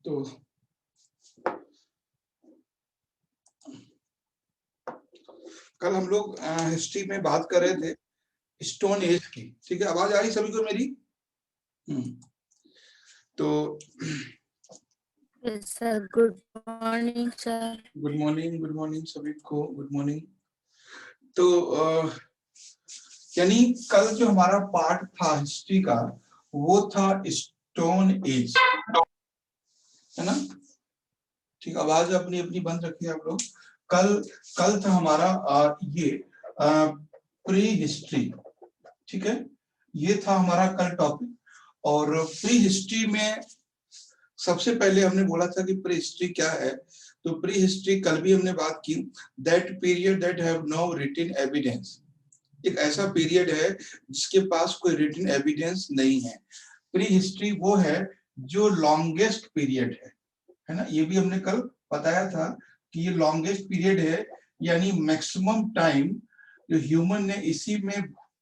तो कल हम लोग हिस्ट्री में बात कर रहे थे स्टोन एज की। ठीक है, आवाज आ रही सभी को मेरी? तो sir good morning sir. Good morning सभी को, गुड मॉर्निंग। तो यानी कल जो हमारा पार्ट था हिस्ट्री का वो था स्टोन एज, है ना? ठीक, आवाज अपनी अपनी बंद रखिए आप लोग। कल था हमारा ये प्री हिस्ट्री। ठीक है, ये था हमारा कल टॉपिक। और प्री हिस्ट्री में सबसे पहले हमने बोला था कि प्री हिस्ट्री क्या है। तो प्री हिस्ट्री कल भी हमने बात की, that period that have no written evidence. एक ऐसा पीरियड है जिसके पास कोई रिटन एविडेंस नहीं है। प्री हिस्ट्री वो है जो लॉन्गेस्ट पीरियड है ना? ये भी हमने कल बताया था कि ये लॉन्गेस्ट पीरियड है, यानी मैक्सिमम टाइम जो ह्यूमन ने इसी में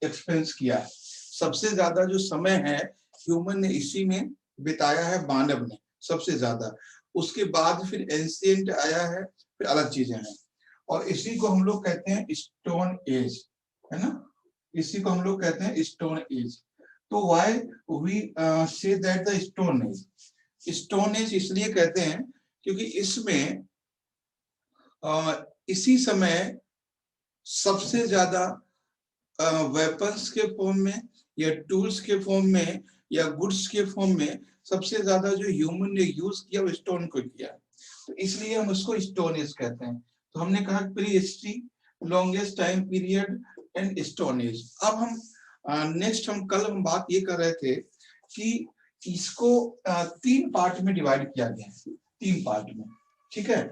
एक्सपेंस किया है। सबसे ज्यादा जो समय है ह्यूमन ने इसी में बिताया है, मानव ने सबसे ज्यादा। उसके बाद फिर एंशिएंट आया है, फिर अलग चीजें हैं। और इसी को हम लोग कहते हैं स्टोन एज, है ना? इसी को हम लोग कहते हैं स्टोन एज। तो why we say that the stone age, stone age इसलिए कहते हैं क्योंकि इसमें इसी समय सबसे ज्यादा वेपन्स के फॉर्म में या टूल्स के फॉर्म में या गुड्स के फॉर्म में सबसे ज्यादा जो ह्यूमन ने यूज किया वो स्टोन को किया। तो इसलिए हम उसको स्टोन एज कहते हैं। तो हमने कहा pre history, longest time period and stone age. अब हम नेक्स्ट कल हम बात ये कर रहे थे कि इसको 3 पार्ट में डिवाइड किया गया है, 3 पार्ट में। ठीक है,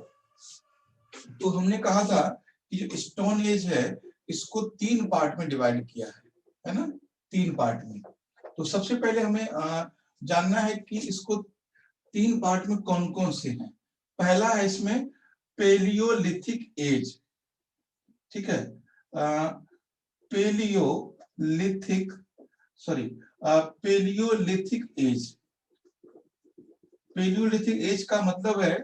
तो हमने कहा था कि जो स्टोन एज है इसको 3 पार्ट में डिवाइड किया है ना? 3 पार्ट में। तो सबसे पहले हमें जानना है कि इसको 3 पार्ट में कौन कौन से हैं। पहला है इसमें पेलियोलिथिक एज। ठीक है, पेलियोलिथिक एज। पेलियोलिथिक एज का मतलब है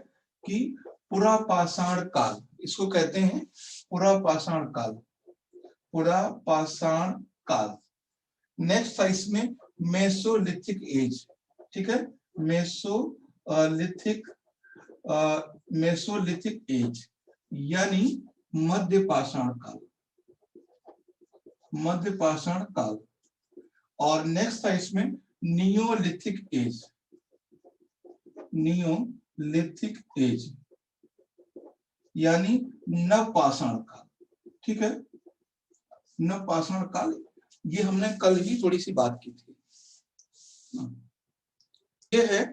कि पुरापाषाण काल, इसको कहते हैं पुरापाषाण काल, पुरापाषाण काल। नेक्स्ट था इसमें मेसोलिथिक एज। ठीक है, मेसोलिथिक एज यानी मध्यपाषाण काल, मध्यपाषाण काल। और नेक्स्ट था इसमें नियोलिथिक एज, नियोलिथिक एज यानी नवपाषाण काल। ठीक है, नवपाषाण काल, ये हमने कल ही थोड़ी सी बात की थी। ये है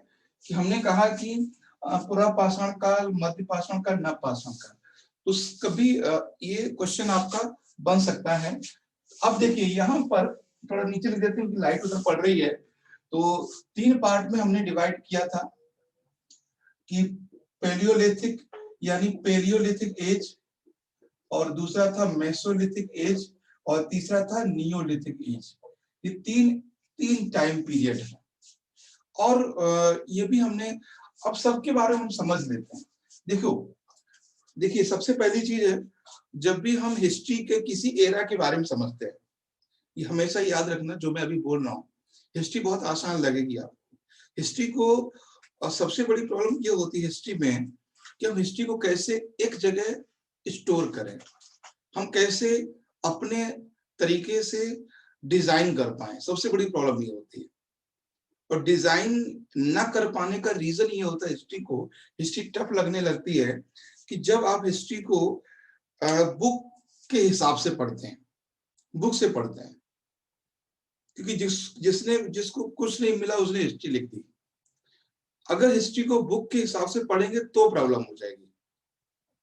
कि हमने कहा कि पुरापाषाण काल, मध्यपाषाण काल, नवपाषाण काल। तो कभी ये क्वेश्चन आपका बन सकता है। अब देखिए यहाँ पर थोड़ा नीचे लिख देते हैं कि लाइट उधर पड़ रही है। तो 3 पार्ट में हमने डिवाइड किया था कि पेलियोलिथिक यानी पेलियोलिथिक एज, और दूसरा था मेसोलिथिक एज, और तीसरा था नियोलिथिक एज। ये तीन टाइम पीरियड है। और ये भी हमने, अब सबके बारे में हम समझ लेते हैं। देखिए सबसे पहली चीज है, जब भी हम हिस्ट्री के किसी एरा के बारे में समझते हैं, ये हमेशा याद रखना जो मैं अभी बोल रहा हूँ। हिस्ट्री बहुत आसान लगेगी आपको। हिस्ट्री को सबसे बड़ी प्रॉब्लम ये होती है हिस्ट्री में कि हम हिस्ट्री को कैसे एक जगह स्टोर करें, हम कैसे अपने तरीके से डिजाइन कर पाए। सबसे बड़ी प्रॉब्लम ये होती है। और डिजाइन ना कर पाने का रीजन ये होता है, हिस्ट्री टफ लगने लगती है कि जब आप हिस्ट्री को बुक के हिसाब से पढ़ते हैं, बुक से पढ़ते हैं। क्योंकि जिसको कुछ नहीं मिला उसने हिस्ट्री लिख दी। अगर हिस्ट्री को बुक के हिसाब से पढ़ेंगे तो प्रॉब्लम हो जाएगी,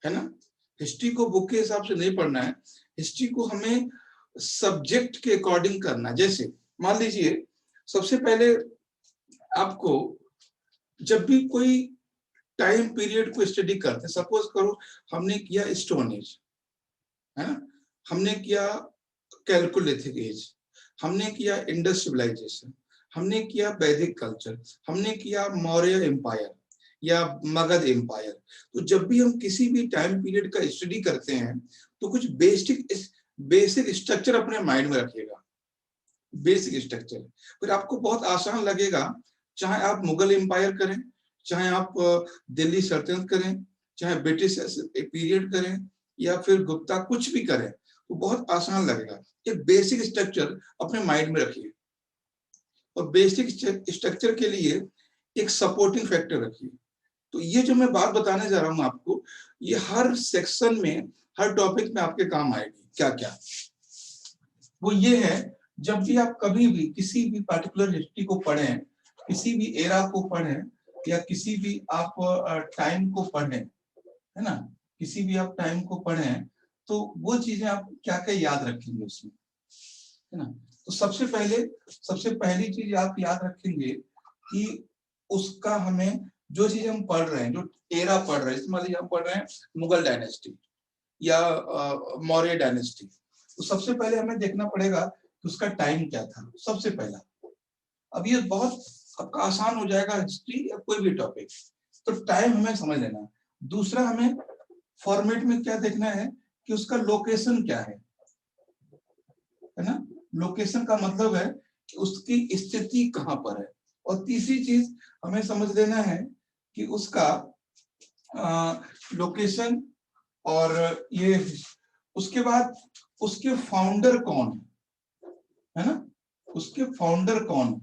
है ना? हिस्ट्री को बुक के हिसाब से नहीं पढ़ना है, हिस्ट्री को हमें सब्जेक्ट के अकॉर्डिंग करना। जैसे मान लीजिए सबसे पहले आपको जब भी कोई टाइम पीरियड को स्टडी करते हैं, सपोज करो हमने किया स्टोन एज, है ना? हमने किया कैलकुलिथिक एज, हमने किया इंडस सिविलाइजेशन, हमने किया वैदिक कल्चर, हमने किया मौर्य एम्पायर या मगध एम्पायर। तो जब भी हम किसी भी टाइम पीरियड का स्टडी करते हैं तो कुछ बेसिक स्ट्रक्चर अपने माइंड में रखिएगा, बेसिक स्ट्रक्चर। फिर आपको बहुत आसान लगेगा, चाहे आप मुगल एम्पायर करें, चाहे आप दिल्ली सल्तनत करें, चाहे ब्रिटिश पीरियड करें, या फिर गुप्ता, कुछ भी करें तो बहुत आसान लगेगा। एक बेसिक स्ट्रक्चर अपने माइंड में रखिए, और बेसिक स्ट्रक्चर के लिए एक सपोर्टिंग फैक्टर रखिए। तो ये जो मैं बात बताने जा रहा हूं आपको, ये हर सेक्शन में, हर टॉपिक में आपके काम आएगी। क्या क्या वो ये है, जब भी आप कभी भी किसी भी पर्टिकुलर हिस्ट्री को पढ़ें, किसी भी एरा को पढ़ें, या किसी भी आप टाइम को पढ़ें, है ना, किसी भी आप टाइम को पढ़ें, तो वो चीजें आप क्या क्या याद रखेंगे उसमें, है ना। तो सबसे पहली चीज आप याद रखेंगे कि उसका हमें, जो चीज हम पढ़ रहे हैं, जो एरा पढ़ रहे हैं, मान लीजिए हम पढ़ रहे हैं मुगल डायनेस्टी या मौर्य डायनेस्टी, तो सबसे पहले हमें देखना पड़ेगा कि उसका टाइम क्या था, सबसे पहला। अब ये बहुत आपका आसान हो जाएगा, हिस्ट्री या कोई भी टॉपिक, तो टाइम हमें समझ लेना है। दूसरा, हमें फॉर्मेट में क्या देखना है कि उसका लोकेशन क्या है ना। लोकेशन का मतलब है कि उसकी स्थिति कहां पर है। और तीसरी चीज हमें समझ लेना है कि उसका लोकेशन, और ये, उसके बाद उसके फाउंडर कौन है ना, उसके फाउंडर कौन,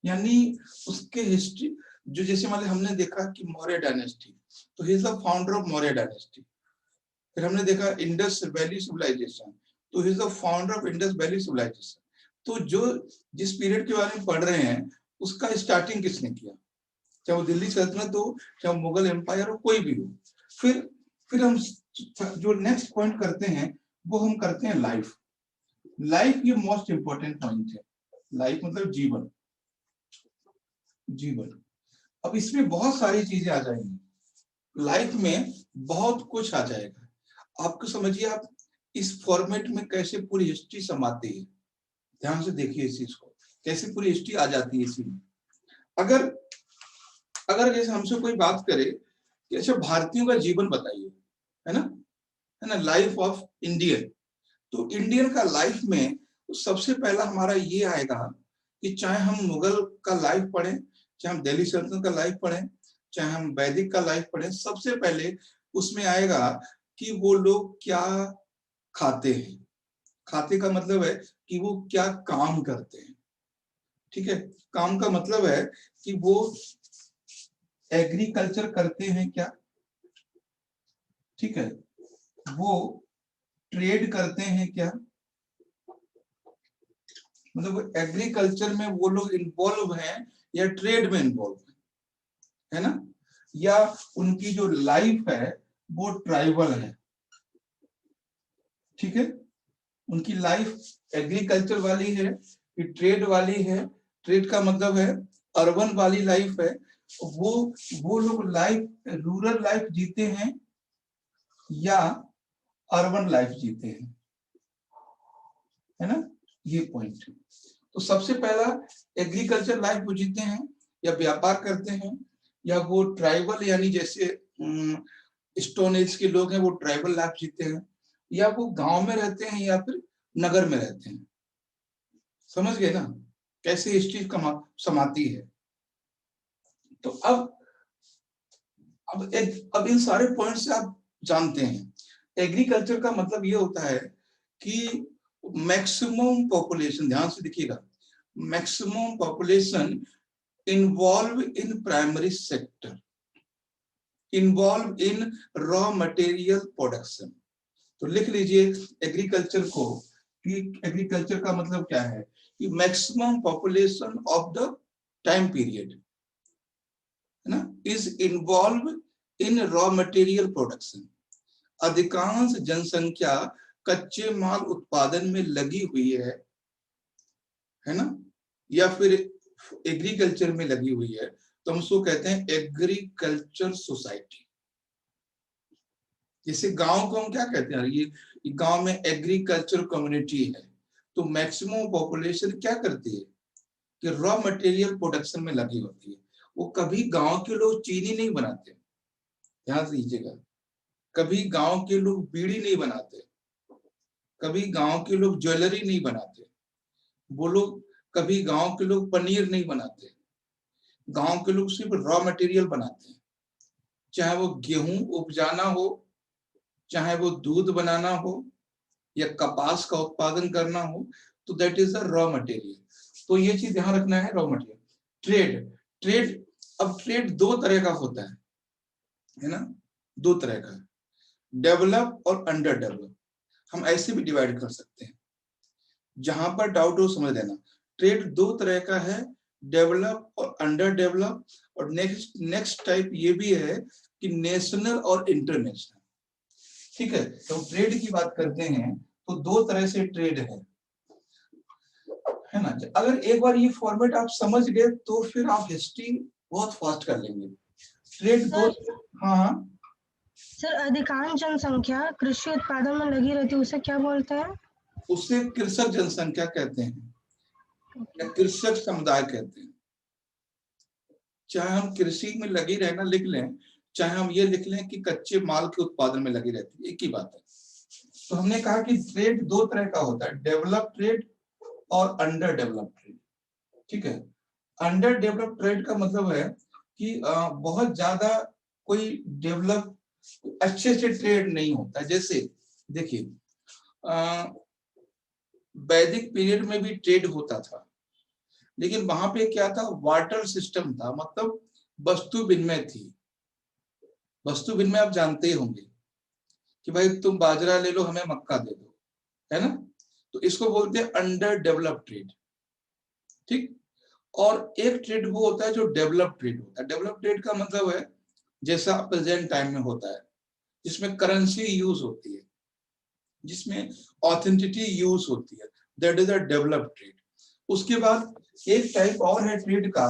यानी उसके हिस्ट्री, जो जैसे मान लीजिए हमने देखा कि मौर्य डायनेस्टी, तो he is the founder of Maurya dynasty. फिर हमने देखा इंडस वैली सिविलाइजेशन, तो he is the founder of Indus valley civilisation. तो जो जिस पीरियड के बारे में पढ़ रहे हैं, उसका स्टार्टिंग किसने किया, चाहे वो दिल्ली सल्तनत हो, चाहे वो मुगल एम्पायर हो, कोई भी हो। फिर हम जो नेक्स्ट पॉइंट करते हैं, वो हम करते हैं लाइफ। लाइफ ये मोस्ट इंपॉर्टेंट पॉइंट है। लाइफ मतलब जीवन, जीवन। अब इसमें बहुत सारी चीजें आ जाएंगी, लाइफ में बहुत कुछ आ जाएगा। आपको समझिए, आप इस फॉर्मेट में कैसे पूरी हिस्ट्री समाती है, ध्यान से देखिए इस चीज को, कैसे पूरी हिस्ट्री आ जाती है इसी में। अगर अगर जैसे हमसे कोई बात करे कि अच्छा भारतीयों का जीवन बताइए, है ना, लाइफ ऑफ इंडियन, तो इंडियन का लाइफ में तो सबसे पहला हमारा ये आएगा कि चाहे हम मुगल का लाइफ पढ़ें, चाहे हम दिल्ली सल्तनत का लाइफ पढ़ें, चाहे हम वैदिक का लाइफ पढ़ें, सबसे पहले उसमें आएगा कि वो लोग क्या खाते हैं। खाते का मतलब है कि वो क्या काम करते हैं, ठीक है। काम का मतलब है कि वो एग्रीकल्चर करते हैं क्या, ठीक है, वो ट्रेड करते हैं क्या, मतलब एग्रीकल्चर में वो लोग इन्वॉल्व हैं या ट्रेड में इन्वॉल्व है ना, या उनकी जो लाइफ है वो ट्राइबल है, ठीक है। उनकी लाइफ एग्रीकल्चर वाली है कि ट्रेड वाली है। ट्रेड का मतलब है अर्बन वाली लाइफ है। वो वो लोग लाइफ रूरल लाइफ जीते हैं या अर्बन लाइफ जीते हैं, है ना, ये पॉइंट। तो सबसे पहला एग्रीकल्चर लाइफ वो जीते हैं या व्यापार करते हैं, या वो ट्राइबल यानी जैसे स्टोन एज के लोग हैं वो ट्राइबल लाइफ जीते हैं, या वो गांव में रहते हैं या फिर नगर में रहते हैं। समझ गए ना कैसे हिस्ट्री समाती है। तो अब इन सारे पॉइंट से आप जानते हैं, एग्रीकल्चर का मतलब ये होता है कि मैक्सिमम पॉपुलेशन, ध्यान से देखिएगा, maximum population involve in primary sector, involve in raw material production. तो लिख लीजिए एग्रीकल्चर को, कि एग्रीकल्चर का मतलब क्या है कि maximum population of the time period, है ना, is involve in raw material production. अधिकांश जनसंख्या कच्चे माल उत्पादन में लगी हुई है ना, या फिर एग्रीकल्चर में लगी हुई है, तो हम उसको कहते हैं एग्रीकल्चर सोसाइटी। जैसे गांव को हम क्या कहते हैं, ये गांव में एग्रीकल्चर कम्युनिटी है। तो मैक्सिमम पॉपुलेशन क्या करती है, कि रॉ मटेरियल प्रोडक्शन में लगी होती है। वो कभी गांव के लोग चीनी नहीं बनाते, ध्यान से लीजिएगा, कभी गांव के लोग बीड़ी नहीं बनाते, कभी गांव के लोग ज्वेलरी नहीं बनाते, वो लोग कभी गांव के लोग पनीर नहीं बनाते। गांव के लोग सिर्फ रॉ मटेरियल बनाते हैं, चाहे वो गेहूं उपजाना हो, चाहे वो दूध बनाना हो, या कपास का उत्पादन करना हो, तो that is the raw material. तो ये चीज ध्यान रखना है, रॉ मटेरियल। ट्रेड, ट्रेड, अब ट्रेड दो तरह का होता है ना, दो तरह का, डेवलप और अंडर डेवलप। हम ऐसे भी डिवाइड कर सकते हैं, जहां पर डाउट हो समझ लेना। ट्रेड दो तरह का है, डेवलप और अंडर डेवलप। और नेक्स्ट टाइप ये भी है कि नेशनल और इंटरनेशनल। ठीक है, तो ट्रेड की बात करते हैं तो दो तरह से ट्रेड है ना। अगर एक बार ये फॉर्मेट आप समझ गए तो फिर आप हिस्ट्री बहुत फास्ट कर लेंगे। ट्रेड दो, हाँ हाँ सर, अधिकांश जनसंख्या कृषि उत्पादन में लगी रहती है, उसे क्या बोलते हैं? उसे कृषक जनसंख्या कहते हैं या कृषक समुदाय कहते हैं। चाहे हम कृषि में लगी रहना लिख लें, चाहे हम ये लिख लें कि कच्चे माल के उत्पादन में लगी रहती है, एक ही बात है। तो हमने कहा कि ट्रेड दो तरह का होता है, डेवलप ट्रेड और अंडर डेवलप ट्रेड। ठीक है, अंडर डेवलप ट्रेड का मतलब है कि बहुत ज्यादा कोई डेवलप अच्छे से ट्रेड नहीं होता। जैसे देखिए, वैदिक पीरियड में भी ट्रेड होता था, लेकिन वहां पे क्या था, वाटर सिस्टम था, मतलब वस्तु विनिमय थी। वस्तु विनिमय आप जानते ही होंगे कि भाई तुम बाजरा ले लो, हमें मक्का दे दो, है ना। तो इसको बोलते हैं अंडर डेवलप ट्रेड। ठीक, और एक ट्रेड वो होता है जो डेवलप ट्रेड होता है। डेवलप ट्रेड का मतलब है जैसा प्रेजेंट टाइम में होता है, जिसमें करेंसी यूज होती है, जिसमें ऑथेंटिटी यूज होती है, that is a develop trade. उसके बाद एक टाइप और है ट्रेड का,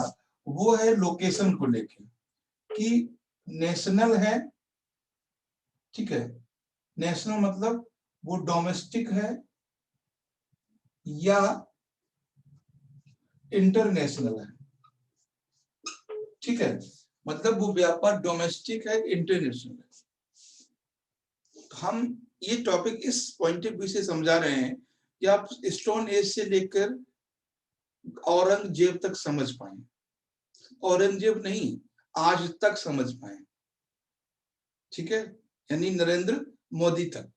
वो है लोकेशन को लेके, कि नेशनल है, ठीक है, नेशनल मतलब वो डोमेस्टिक है या इंटरनेशनल है। ठीक है, मतलब वो व्यापार डोमेस्टिक है, इंटरनेशनल है। तो हम ये टॉपिक इस पॉइंट ऑफ व्यू से समझा रहे हैं कि आप स्टोन एज से लेकर औरंगजेब तक समझ पाए, औरंगजेब नहीं, आज तक समझ पाए। ठीक है, यानी नरेंद्र मोदी तक,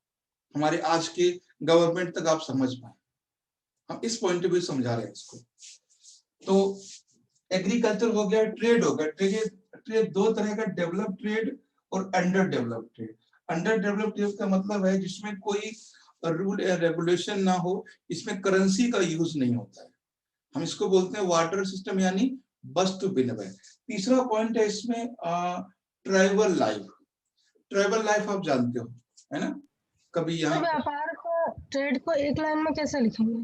हमारे आज के गवर्नमेंट तक आप समझ पाए। हम इस पॉइंट ऑफ व्यू समझा रहे हैं इसको। तो एग्रीकल्चर हो गया, ट्रेड हो गया। ट्रेड, ट्रेड दो तरह का, डेवलप ट्रेड और under develop trade. Under develop trade का मतलब है जिसमें कोई रूल या रेगुलेशन ना हो, इसमें करेंसी का यूज नहीं होता है, हम इसको बोलते हैं वाटर सिस्टम, यानी वस्तु विनिमय। तीसरा पॉइंट है इसमें ट्राइबल लाइफ। ट्राइबल लाइफ आप जानते हो, है ना। कभी सर, यहाँ व्यापार को, ट्रेड को एक लाइन में कैसे लिखेंगे?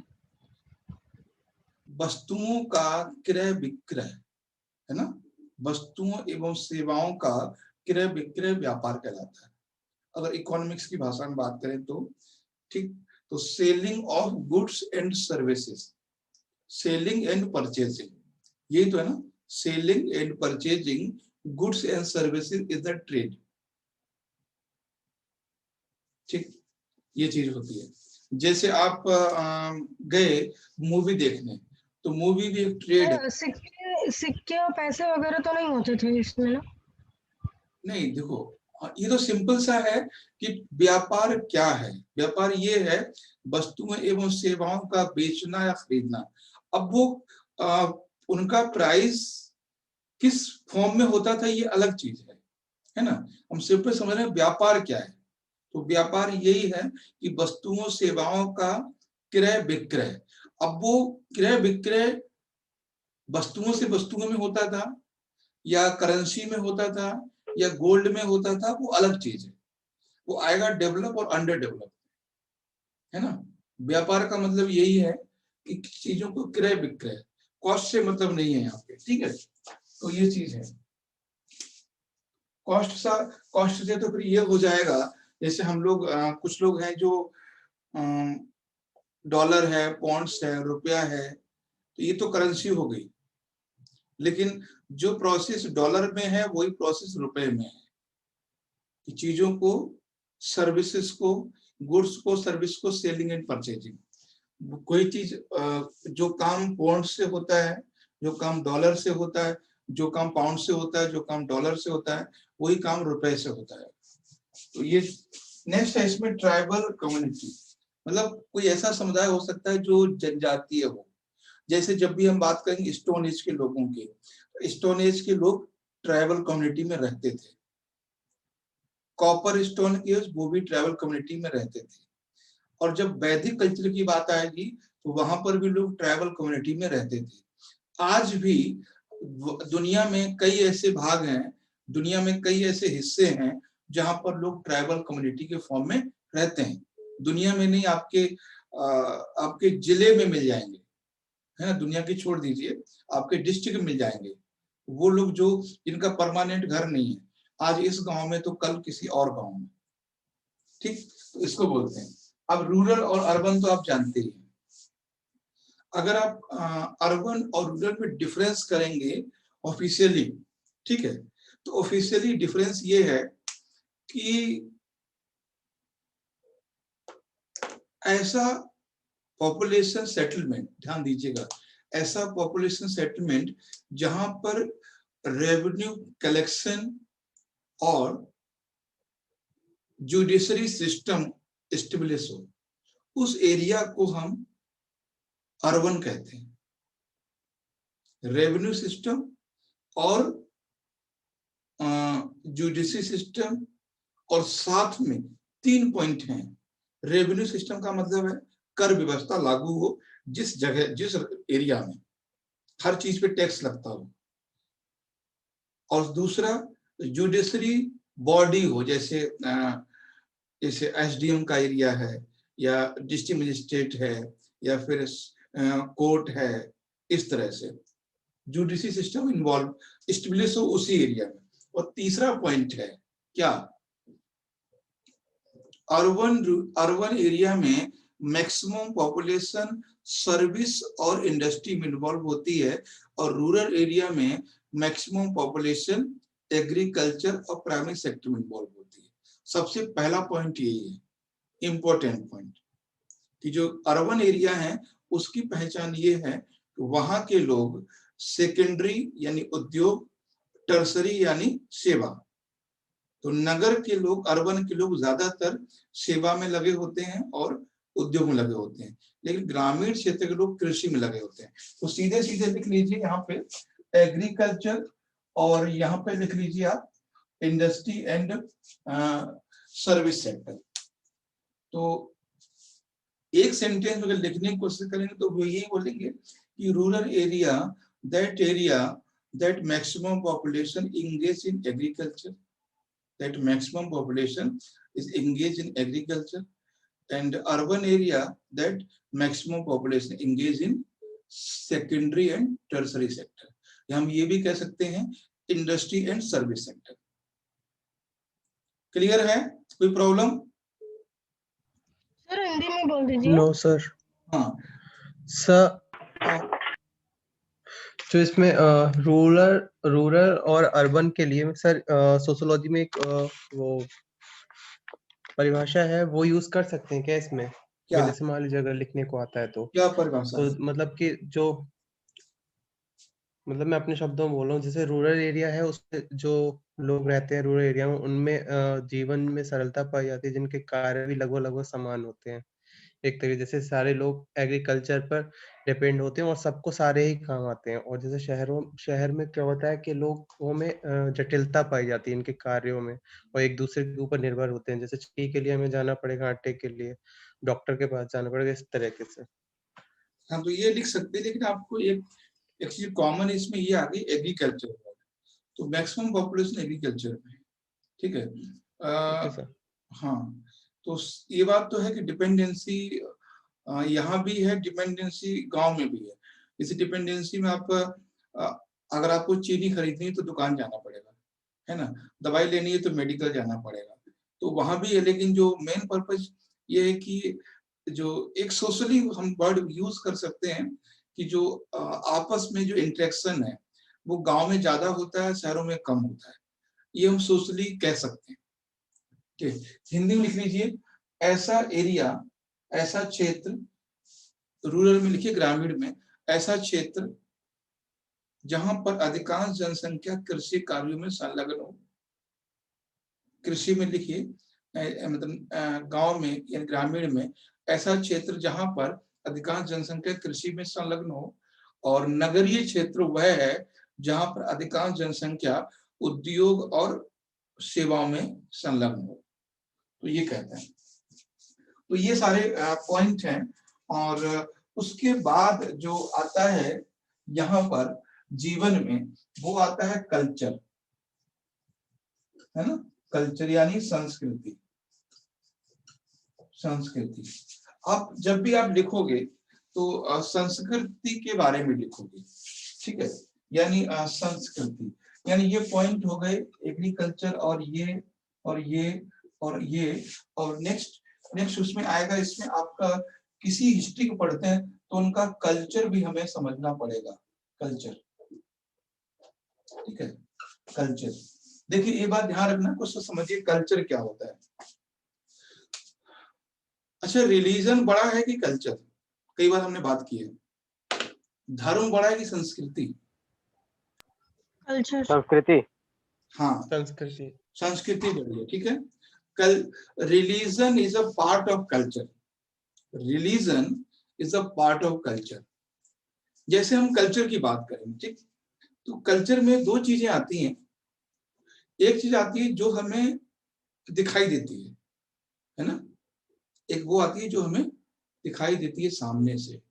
वस्तुओं का क्रय विक्रय, है ना, वस्तुओं एवं सेवाओं का क्रय विक्रय व्यापार कहलाता है, अगर इकोनॉमिक्स की भाषा में बात करें तो। ठीक, तो selling of goods and services, selling and purchasing, यही तो है ना, selling and purchasing goods and services is the trade. ठीक, ये चीज होती है। जैसे आप गए मूवी देखने, तो मूवी भी एक ट्रेड है। सिक्के सिक्के और पैसे वगैरह तो नहीं होते थे इसमें ना? नहीं देखो, ये तो सिंपल सा है कि व्यापार क्या है। व्यापार ये है वस्तुएं एवं सेवाओं का बेचना या खरीदना। अब वो उनका प्राइस किस फॉर्म में होता था ये अलग चीज है ना। हम सिंपल समझ रहे हैं व्यापार क्या है। तो व्यापार यही है कि वस्तुओं सेवाओं का क्रय विक्रय। अब वो क्रय विक्रय वस्तुओं से वस्तुओं में होता था, या करेंसी में होता था, या गोल्ड में होता था, वो अलग चीज है। वो आएगा डेवलप और अंडर डेवलप, है ना। व्यापार का मतलब यही है कि चीजों को क्रय विक्रय, कॉस्ट से मतलब नहीं है यहाँ पे। ठीक है, तो ये चीज है। कॉस्ट से तो फिर ये हो जाएगा, जैसे हम लोग कुछ लोग हैं जो डॉलर है, पॉन्ड्स है, रुपया है, तो ये तो करेंसी हो गई, लेकिन जो प्रोसेस डॉलर में है वही प्रोसेस रुपए में है कि चीजों को, सर्विसेज को, गुड्स को, सर्विस को, सेलिंग एंड परचेजिंग। कोई चीज जो काम पौंड से होता है, जो काम डॉलर से होता है, जो काम पाउंड से होता है, जो काम डॉलर से होता है, वही काम रुपए से होता है। तो ये नेक्स्ट है इसमें ट्राइबल कम्युनिटी, मतलब कोई ऐसा समुदाय हो सकता है जो जनजातीय हो। जैसे जब भी हम बात करेंगे स्टोन एज के लोगों की, स्टोन एज के लोग ट्राइबल कम्युनिटी में रहते थे। कॉपर स्टोन एज वो भी ट्राइबल कम्युनिटी में रहते थे। और जब वैदिक कल्चर की बात आएगी तो वहां पर भी लोग ट्राइबल कम्युनिटी में रहते थे। आज भी दुनिया में कई ऐसे भाग हैं, दुनिया में कई ऐसे हिस्से हैं जहां पर लोग ट्राइबल कम्युनिटी के फॉर्म में रहते हैं। दुनिया में नहीं, आपके जिले में मिल जाएंगे, है ना, दुनिया की छोड़ दीजिए, आपके डिस्ट्रिक्ट में मिल जाएंगे वो लोग जो जिनका परमानेंट घर नहीं है, आज इस गांव में तो कल किसी और गांव में। ठीक, तो इसको बोलते हैं। अब रूरल और अर्बन तो आप जानते ही हैं। अगर आप अर्बन और रूरल में डिफरेंस करेंगे ऑफिशियली, ठीक है, तो ऑफिशियली डिफरेंस ये है कि ऐसा पॉपुलेशन सेटलमेंट, ध्यान दीजिएगा, ऐसा पॉपुलेशन सेटलमेंट जहां पर रेवेन्यू कलेक्शन और जुडिशरी सिस्टम एस्टेब्लिश हो, उस एरिया को हम अर्बन कहते हैं। रेवेन्यू सिस्टम और जुडिशरी सिस्टम, और साथ में 3 पॉइंट हैं। रेवेन्यू सिस्टम का मतलब है कर व्यवस्था लागू हो जिस जगह, जिस एरिया में हर चीज पे टैक्स लगता हो। और दूसरा जुडिशरी बॉडी हो, जैसे एसडीएम का एरिया है, या डिस्ट्रिक्ट मजिस्ट्रेट है, या फिर कोर्ट है, इस तरह से जुडिशरी सिस्टम इन्वॉल्व एस्टेब्लिश हो उसी एरिया में। और तीसरा पॉइंट है क्या, अर्बन एरिया में मैक्सिमम पॉपुलेशन सर्विस और इंडस्ट्री में इन्वॉल्व होती है, और रूरल एरिया में मैक्सिमम पॉपुलेशन एग्रीकल्चर और प्राइमरी सेक्टर में इन्वॉल्व होती है। सबसे पहला पॉइंट यही है, इंपॉर्टेंट पॉइंट, कि जो अर्बन एरिया है उसकी पहचान ये है कि वहां के लोग सेकेंडरी यानी उद्योग, टर्सरी यानी सेवा। तो नगर के लोग, अर्बन के लोग ज्यादातर सेवा में लगे होते हैं और उद्योग में लगे होते हैं, लेकिन ग्रामीण क्षेत्र के लोग कृषि में लगे होते हैं। तो सीधे सीधे लिख लीजिए यहाँ पे एग्रीकल्चर, और यहाँ पे लिख लीजिए आप इंडस्ट्री एंड सर्विस सेक्टर। तो एक सेंटेंस अगर लिखने की कोशिश करेंगे तो वो यही बोलेंगे कि rural area that maximum population engage in agriculture, that maximum population is engaged in agriculture, and urban area that maximum population engaged in secondary and tertiary sector, या हम ये भी कह सकते हैं industry and service sector. Clear है? कोई problem? Sir Hindi में बोल दीजिए। No sir. हाँ सर, जो इसमें रूरल और अर्बन के लिए सर सोशियोलॉजी में एक वो परिभाषा है, वो यूज कर सकते हैं क्या इसमें? क्या? जैसे मान लीजिए अगर लिखने को आता है तो क्या परिभाषा? तो मतलब कि जो, मतलब मैं अपने शब्दों में बोल रहा हूँ, जैसे रूरल एरिया है उसमें जो लोग रहते हैं रूरल एरिया में, उनमें जीवन में सरलता पाई जाती है, जिनके कार्य भी लगभग समान होते हैं। एक तरीके जैसे सारे लोग एग्रीकल्चर पर डिपेंड होते हैं और सबको सारे ही काम आते हैं। और जैसे शहर में क्या होता है कि लोगों में जटिलता पाई जाती है इनके कार्यों में, और एक दूसरे के ऊपर निर्भर होते हैं। जैसे चाय के लिए हमें जाना पड़ेगा, आटे के लिए डॉक्टर के पास जाना पड़ेगा, इस तरीके से। हाँ, तो ये लिख सकते हैं, लेकिन आपको एक चीज कॉमन इसमें ये आ गई, एग्रीकल्चर। तो मैक्सिमम पॉपुलेशन एग्रीकल्चर में है, ठीक है। सर हाँ, तो ये बात तो है कि डिपेंडेंसी यहाँ भी है, डिपेंडेंसी गांव में भी है। इसी डिपेंडेंसी में आप अगर आपको चीनी खरीदनी है तो दुकान जाना पड़ेगा, है ना, दवाई लेनी है तो मेडिकल जाना पड़ेगा, तो वहां भी है। लेकिन जो मेन पर्पज ये है कि जो एक सोशली हम वर्ड यूज कर सकते हैं कि जो आपस में जो इंटरेक्शन है वो गांव में ज्यादा होता है, शहरों में कम होता है, ये हम सोशली कह सकते हैं। ठीक, हिंदी में लिख लीजिए, ऐसा एरिया, ऐसा क्षेत्र, रूरल में लिखिए, ग्रामीण में, ऐसा क्षेत्र जहां पर अधिकांश जनसंख्या कृषि कार्यों में संलग्न हो। कृषि में लिखिए, मतलब गांव में या ग्रामीण में ऐसा क्षेत्र जहां पर अधिकांश जनसंख्या कृषि में संलग्न हो, और नगरीय क्षेत्र वह है जहां पर अधिकांश जनसंख्या उद्योग और सेवाओं में संलग्न हो। तो ये कहते हैं। तो ये सारे पॉइंट हैं। और उसके बाद जो आता है यहाँ पर जीवन में, वो आता है कल्चर, है ना, कल्चर यानी संस्कृति। संस्कृति, आप जब भी आप लिखोगे तो संस्कृति के बारे में लिखोगे, ठीक है, यानी संस्कृति, यानी ये पॉइंट हो गए, एग्रीकल्चर और ये और ये और ये, और नेक्स्ट उसमें आएगा, इसमें आपका किसी हिस्ट्री को पढ़ते हैं तो उनका कल्चर भी हमें समझना पड़ेगा। कल्चर, ठीक है, कल्चर। देखिए ये बात ध्यान रखना, कुछ तो समझिए कल्चर क्या होता है। अच्छा, रिलीजन बड़ा है कि कल्चर? कई बार हमने बात की है, धर्म बड़ा है कि संस्कृति? कल्चर। संस्कृति। हाँ, संस्कृति। संस्कृति बड़ी है, ठीक है। Religion is a part of culture. Religion is a part of culture. जैसे हम कल्चर की बात करें, ठीक, तो कल्चर में दो चीजें आती हैं। एक चीज आती है जो हमें दिखाई देती है ना, एक वो आती है जो हमें दिखाई देती है सामने से,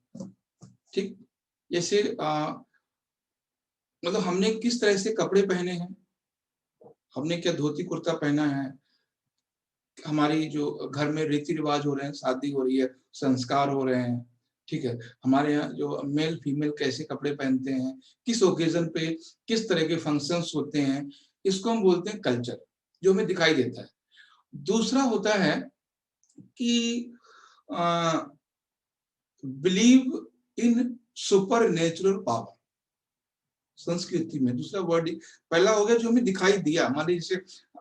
ठीक। जैसे मतलब हमने किस तरह से कपड़े पहने हैं, हमने क्या धोती कुर्ता पहना है, हमारी जो घर में रीति रिवाज हो रहे हैं, शादी हो रही है, संस्कार हो रहे हैं, ठीक है, हमारे यहाँ जो मेल फीमेल कैसे कपड़े पहनते हैं, किस ओकेजन पे किस तरह के फंक्शंस होते हैं, इसको हम बोलते हैं कल्चर, जो हमें दिखाई देता है। दूसरा होता है कि believe in super natural power. संस्कृति में दूसरा वर्ड, पहला हो गया जो हमें दिखाई दिया, मान लीजिए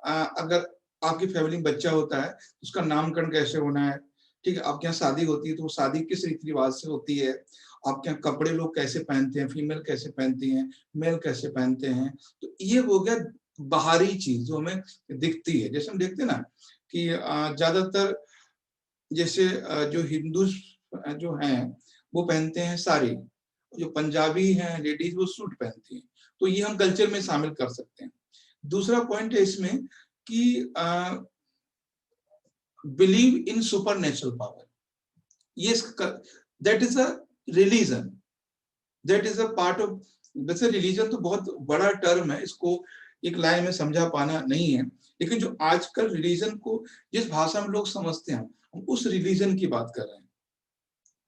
अगर आपकी फैमिली में बच्चा होता है, उसका नामकरण कैसे होना है, ठीक है, आपके यहाँ शादी होती है तो वो शादी किस रीति रिवाज से होती है, आपके यहाँ कपड़े लोग कैसे पहनते हैं, फीमेल कैसे पहनती हैं, मेल कैसे पहनते हैं। तो ये हो गया बाहरी चीज जो हमें दिखती है। जैसे हम देखते हैं ना कि ज्यादातर जैसे जो हिंदू जो हैं वो पहनते हैं साड़ी, जो पंजाबी हैं लेडीज वो सूट पहनती हैं, तो ये हम कल्चर में शामिल कर सकते हैं। दूसरा पॉइंट है इसमें कि believe in super natural power, ये that is a religion, that is a part of. वैसे रिलीजन तो बहुत बड़ा टर्म है, इसको एक लाइन में समझा पाना नहीं है, लेकिन जो आजकल रिलीजन को जिस भाषा में लोग समझते हैं, हम उस रिलीजन की बात कर रहे हैं।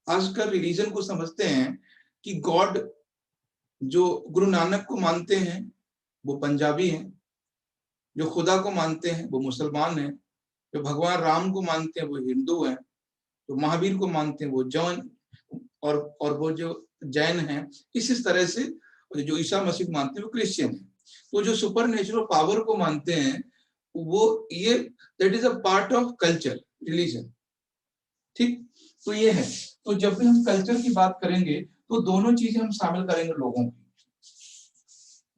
आजकल रिलीजन को समझते हैं कि गॉड, जो गुरु नानक को मानते हैं वो पंजाबी हैं, जो खुदा को मानते हैं वो मुसलमान हैं, जो भगवान राम को मानते हैं वो हिंदू हैं, जो महावीर को मानते हैं वो जैन, और वो जो जैन हैं, इस तरह से जो ईसा मसीह को मानते हैं वो क्रिश्चियन है। तो जो सुपर नेचुरल पावर को मानते हैं वो ये that is a part of culture, religion, ठीक। तो ये है, तो जब भी हम कल्चर की बात करेंगे तो दोनों चीजें हम शामिल करेंगे, लोगों की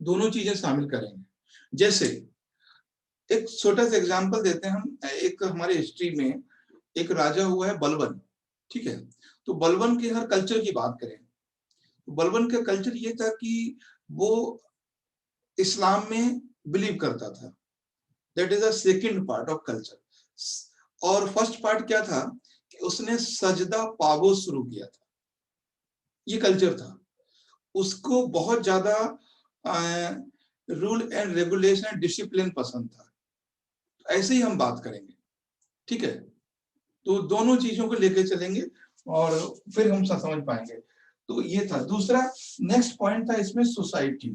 दोनों चीजें शामिल करेंगे। जैसे एक छोटा सा एग्जांपल देते हैं हम, एक हमारे हिस्ट्री में एक राजा हुआ है बलबन, ठीक है। तो बलबन के हर कल्चर की बात करें तो बलबन का कल्चर ये था कि वो इस्लाम में बिलीव करता था, that is a second part of culture. और फर्स्ट पार्ट क्या था कि उसने सजदा पागो शुरू किया था, ये कल्चर था। उसको बहुत ज्यादा रूल एंड रेगुलेशन डिसिप्लिन पसंद था। ऐसे ही हम बात करेंगे, ठीक है। तो दोनों चीजों को लेकर चलेंगे और फिर हम समझ पाएंगे। तो ये था दूसरा, नेक्स्ट पॉइंट था इसमें सोसाइटी।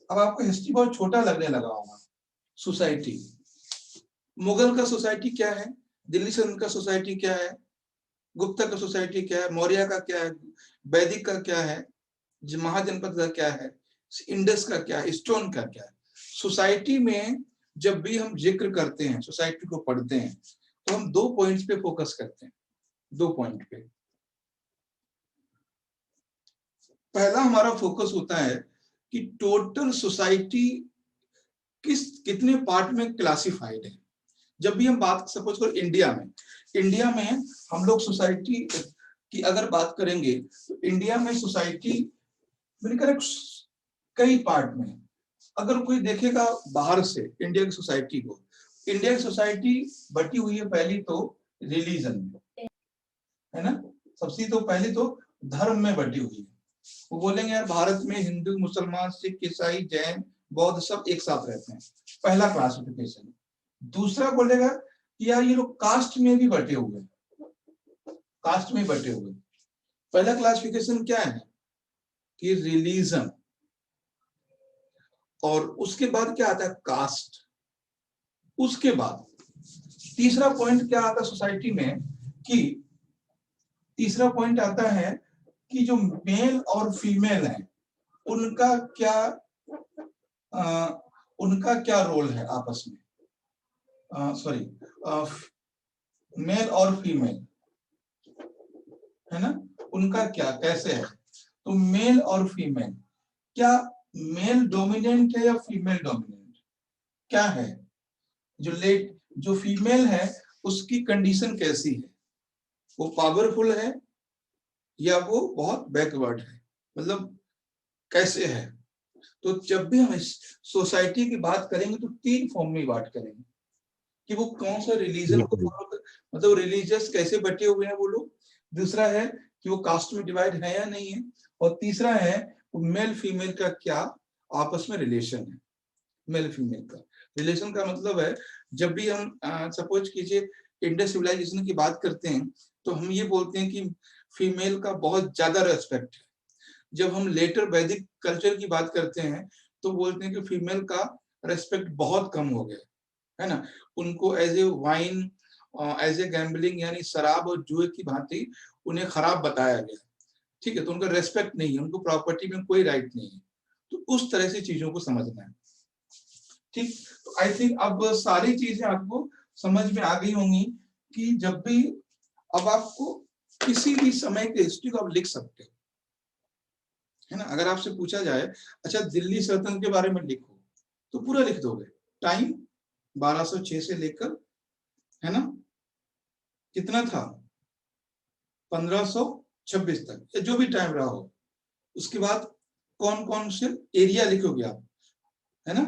अब आपको हिस्ट्री बहुत छोटा लगने लगा होगा। सोसाइटी, मुगल का सोसाइटी क्या है, दिल्ली से उनका सोसाइटी क्या है, गुप्ता का सोसाइटी क्या है, मौर्य का क्या है, वैदिक का क्या है, महाजनपद का क्या है, इंडस का क्या है, स्टोन का क्या है। सोसाइटी में जब भी हम जिक्र करते हैं, सोसाइटी को पढ़ते हैं, तो हम 2 पॉइंट्स पे फोकस करते हैं, 2 पॉइंट पे। पहला हमारा फोकस होता है कि टोटल सोसाइटी कितने पार्ट में क्लासिफाइड है। जब भी हम बात सपोज करो इंडिया में हम लोग सोसाइटी की अगर बात करेंगे तो इंडिया में सोसाइटी मिलकर कई पार्ट में। अगर कोई देखेगा बाहर से इंडिया की सोसाइटी को, इंडिया की सोसाइटी बटी हुई है पहली तो रिलीजन में, है ना। सबसे तो पहले तो धर्म में बटी हुई है। वो बोलेंगे यार भारत में हिंदू, मुसलमान, सिख, ईसाई, जैन, बौद्ध सब एक साथ रहते हैं, पहला क्लासिफिकेशन। दूसरा बोलेगा कि यार ये लोग कास्ट में भी बटे हुए हैं, कास्ट में बटे हुए। पहला क्लासिफिकेशन क्या है कि रिलीजन, और उसके बाद क्या आता है कास्ट। उसके बाद तीसरा पॉइंट क्या आता है सोसाइटी में कि तीसरा पॉइंट आता है कि जो मेल और फीमेल है उनका क्या रोल है आपस में, सॉरी मेल और फीमेल, है ना, उनका क्या कैसे है। तो मेल और फीमेल, क्या मेल डोमिनेंट है या फीमेल डोमिनेंट, क्या है। जो फीमेल है उसकी कंडीशन कैसी है, वो पावरफुल है या वो बहुत बैकवर्ड है, मतलब कैसे है। तो जब भी हम इस सोसाइटी की बात करेंगे तो 3 फॉर्म में बात करेंगे कि वो कौन सा रिलीजन को फॉलो कर, मतलब रिलीजियस कैसे बटे हुए हैं वो लोग। दूसरा है कि वो कास्ट में डिवाइड है या नहीं है, और तीसरा है वो मेल फीमेल का क्या आपस में रिलेशन है। मेल फीमेल का रिलेशन का मतलब है जब भी हम सपोज कीजिए इंडस सिविलाइजेशन की बात करते हैं तो हम ये बोलते हैं कि फीमेल का बहुत ज्यादा रेस्पेक्ट है। जब हम लेटर वैदिक कल्चर की बात करते हैं तो बोलते हैं कि फीमेल का रेस्पेक्ट बहुत कम हो गया है ना। उनको as a wine, as a gambling यानी शराब और जुए की भांति उन्हें खराब बताया गया, ठीक है। तो उनका रेस्पेक्ट नहीं है, उनको प्रॉपर्टी में कोई राइट नहीं है। तो उस तरह से चीजों को समझना है, ठीक। तो आई थिंक अब सारी चीजें आपको समझ में आ गई होंगी कि जब भी अब आपको किसी भी समय के हिस्ट्री को आप लिख सकते हो, है ना। अगर आपसे पूछा जाए अच्छा दिल्ली सल्तनत के बारे में लिखो तो पूरा लिख दोगे। टाइम 1206 से लेकर, है ना, कितना था 1526 तक, या जो भी टाइम रहा हो। उसके बाद कौन कौन से एरिया लिखोगे आप, है ना,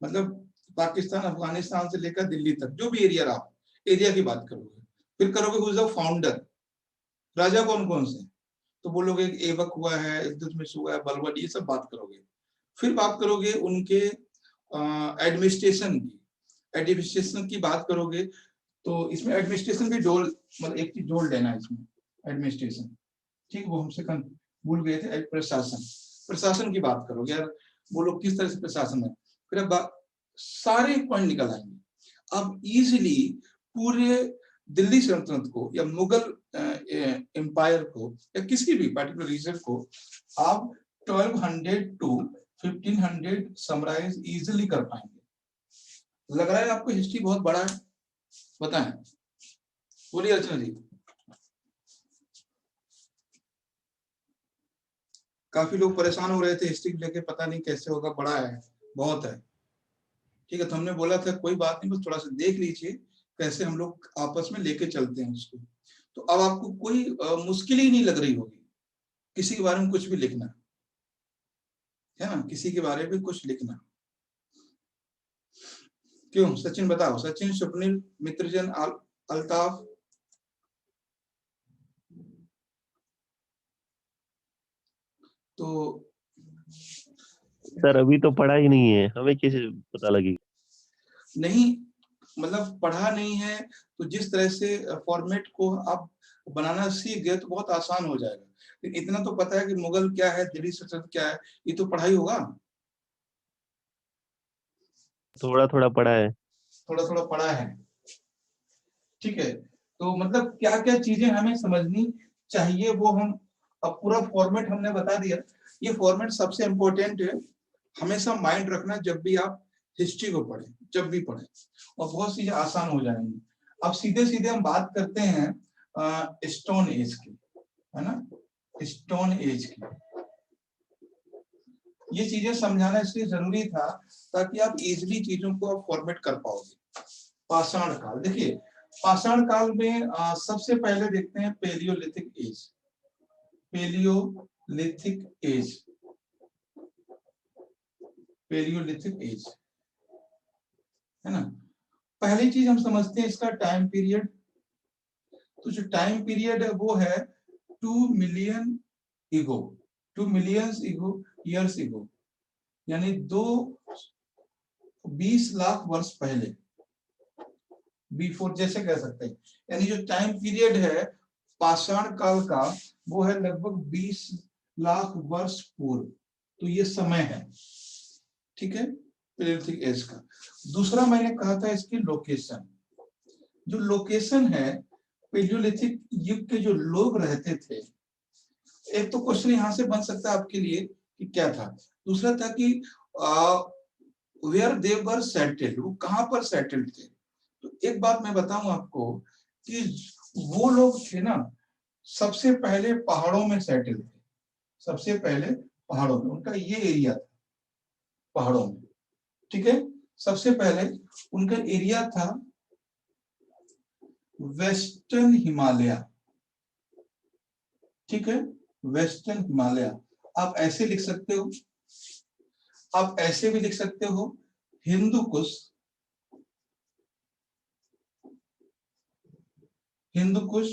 मतलब पाकिस्तान, अफगानिस्तान से लेकर दिल्ली तक जो भी एरिया रहा, एरिया की बात करोगे। फिर करोगे हु इज द फाउंडर, राजा कौन कौन से, तो बोलोगे ऐबक हुआ है, इल्तुतमिश हुआ है, बलबन, ये सब बात करोगे। फिर बात करोगे उनके एडमिनिस्ट्रेशन की बात करोगे। तो इसमें एडमिनिस्ट्रेशन भी जोड़, मतलब एक चीज जोड़ लेना इसमें, एडमिनिस्ट्रेशन, ठीक, वो हमसे भूल गए थे। प्रशासन की बात करोगे यार, वो लोग किस तरह से प्रशासन है। फिर अब सारे पॉइंट निकल आएंगे। अब इजीली पूरे दिल्ली सल्तनत को या मुगल एम्पायर को या किसी भी पर्टिकुलर रीजन को आप 1200 टू 1500 समराइज इजीली कर पाएंगे। लग रहा है आपको हिस्ट्री बहुत बड़ा है, बताएं, बोलिए अर्चना जी। काफी लोग परेशान हो रहे थे हिस्ट्री लेके, पता नहीं कैसे होगा, बड़ा है, बहुत है, ठीक है। तो हमने बोला था कोई बात नहीं, बस थोड़ा सा देख लीजिए कैसे हम लोग आपस में लेके चलते हैं उसको। तो अब आपको कोई मुश्किल ही नहीं लग रही होगी किसी के बारे में कुछ भी लिखना, है ना, किसी के बारे में कुछ लिखना। क्यों सचिन बताओ, सचिन, स्वप्निल, मित्रजन, अल्ताफ। तो सर अभी तो पढ़ा ही नहीं है, हमें कैसे पता लगेगा। नहीं, मतलब पढ़ा नहीं है तो जिस तरह से फॉर्मेट को आप बनाना सीख गए तो बहुत आसान हो जाएगा। लेकिन इतना तो पता है कि मुगल क्या है, दिल्ली सल्तनत क्या है, ये तो पढ़ाई होगा। थोड़ा थोड़ा पढ़ा है। थोड़ा थोड़ा पढ़ा है, ठीक है। तो मतलब क्या क्या चीजें हमें समझनी चाहिए वो हम, अब पूरा फॉर्मेट हमने बता दिया। ये फॉर्मेट सबसे इंपॉर्टेंट है, हमेशा माइंड रखना जब भी आप हिस्ट्री को पढ़ें, जब भी पढ़ें, और बहुत चीजें आसान हो जाएंगी। अब सीधे सीधे हम बात करते हैं स्टोन एज की, है ना, स्टोन एज की। ये चीजें समझाना इसलिए जरूरी था ताकि आप इजीली चीजों को आप फॉर्मेट कर पाओगे। पाषाण काल, देखिए पाषाण काल में सबसे पहले देखते हैं palaeolithic age. Palaeolithic age, palaeolithic age, है ना। पहली चीज हम समझते हैं इसका टाइम पीरियड। तो जो टाइम पीरियड है वो है 2 million ego, 2 million ego years ego, यानी 20 लाख वर्ष पहले, बिफोर जैसे कह सकते हैं। यानी जो टाइम पीरियड है पाषाण काल का वो है लगभग 20 लाख वर्ष पूर्व। तो ये समय है, ठीक है, पेलियोलिथिक एज का। दूसरा मैंने कहा था इसकी लोकेशन। जो लोकेशन है पेलियोलिथिक युग के जो लोग रहते थे, एक तो क्वेश्चन यहां से बन सकता है आपके लिए कि क्या था, दूसरा था कि वेयर दे वर सेटल्ड, वो कहां पर सेटल्ड थे। तो एक बात मैं बताऊं आपको कि वो लोग थे ना, सबसे पहले पहाड़ों में सेटल थे, सबसे पहले पहाड़ों में, उनका ये एरिया था पहाड़ों में, ठीक है। सबसे पहले उनका एरिया था वेस्टर्न हिमालय, ठीक है, वेस्टर्न हिमालय। आप ऐसे लिख सकते हो, आप ऐसे भी लिख सकते हो हिंदू कुश, हिंदू कुश,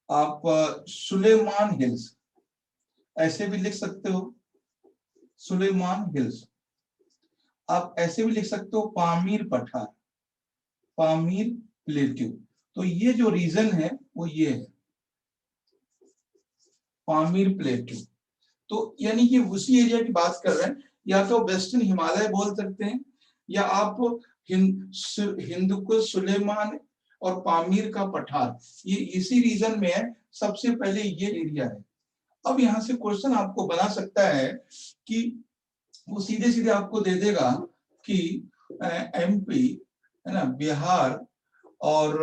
आप सुलेमान हिल्स ऐसे भी लिख सकते हो, सुलेमान हिल्स। आप ऐसे भी लिख सकते हो पामीर पठार, पामीर प्लेट्यू। तो ये जो रीजन है वो ये है पामीर प्लेट्यू। तो यानी कि उसी एरिया की बात कर रहे हैं, या तो वेस्टर्न हिमालय बोल सकते हैं, या आप हिंदुकुश, सुलेमान और पामीर का पठार, ये इसी रीजन में है, सबसे पहले ये एरिया है। अब यहाँ से क्वेश्चन आपको बना सकता है कि वो सीधे सीधे आपको दे देगा कि एमपी, है ना, बिहार और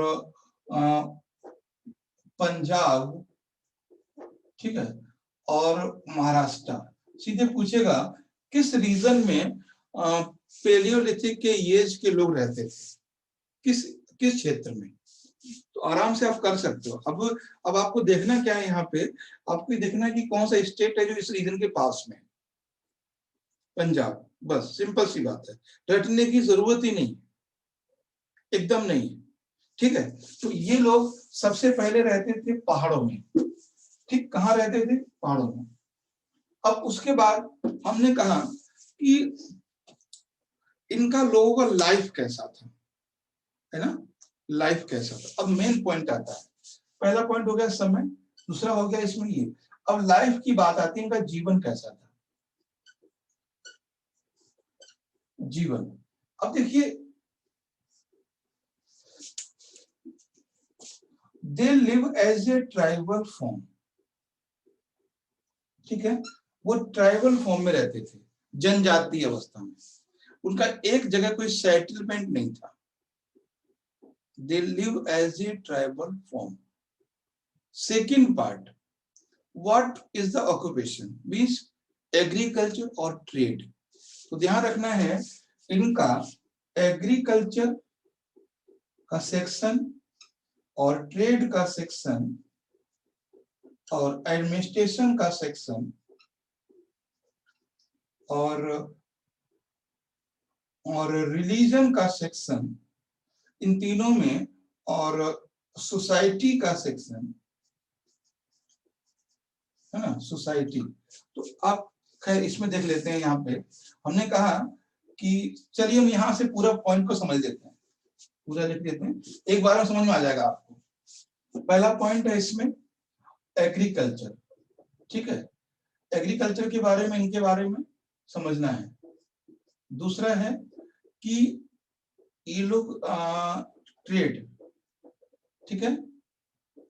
पंजाब, ठीक है, और महाराष्ट्र, सीधे पूछेगा किस रीजन में पेलियोलिथिक के एज के लोग रहते थे, किस किस क्षेत्र में। तो आराम से आप कर सकते हो। अब आपको देखना क्या है, यहाँ पे आपको देखना कि कौन सा स्टेट है जो इस रीजन के पास में है। पंजाब, बस सिंपल सी बात है, रटने की जरूरत ही नहीं, एकदम नहीं, ठीक है। तो ये लोग सबसे पहले रहते थे पहाड़ों में, ठीक, कहाँ रहते थे, पहाड़ों में। अब उसके बाद हमने कहा कि इनका लोगों का लाइफ कैसा था, है ना, लाइफ कैसा था। अब मेन पॉइंट आता है, पहला पॉइंट हो गया समय, दूसरा हो गया इसमें ये, अब लाइफ की बात आती है, इनका जीवन कैसा था, जीवन। अब देखिए they live as a tribal form, ठीक है, वो ट्राइबल फॉर्म में रहते थे, जनजातीय अवस्था में, उनका एक जगह कोई सेटलमेंट नहीं था। They live as a tribal form. Second part, what is the occupation? Means agriculture or trade. तो ध्यान रखना है इनका एग्रीकल्चर का सेक्शन और ट्रेड का सेक्शन और एडमिनिस्ट्रेशन का सेक्शन और रिलीजन का सेक्शन, इन तीनों में, और सोसाइटी का सेक्शन, है ना, सोसाइटी। तो आप खैर इसमें देख लेते हैं, यहाँ पे हमने कहा कि चलिए हम यहाँ से पूरा पॉइंट को समझ लेते हैं, पूरा लिख लेते हैं, एक बार में समझ में आ जाएगा आपको। पहला पॉइंट है इसमें एग्रीकल्चर, ठीक है, एग्रीकल्चर के बारे में, इनके बारे में समझना है। दूसरा है कि ये लोग ट्रेड, ठीक है।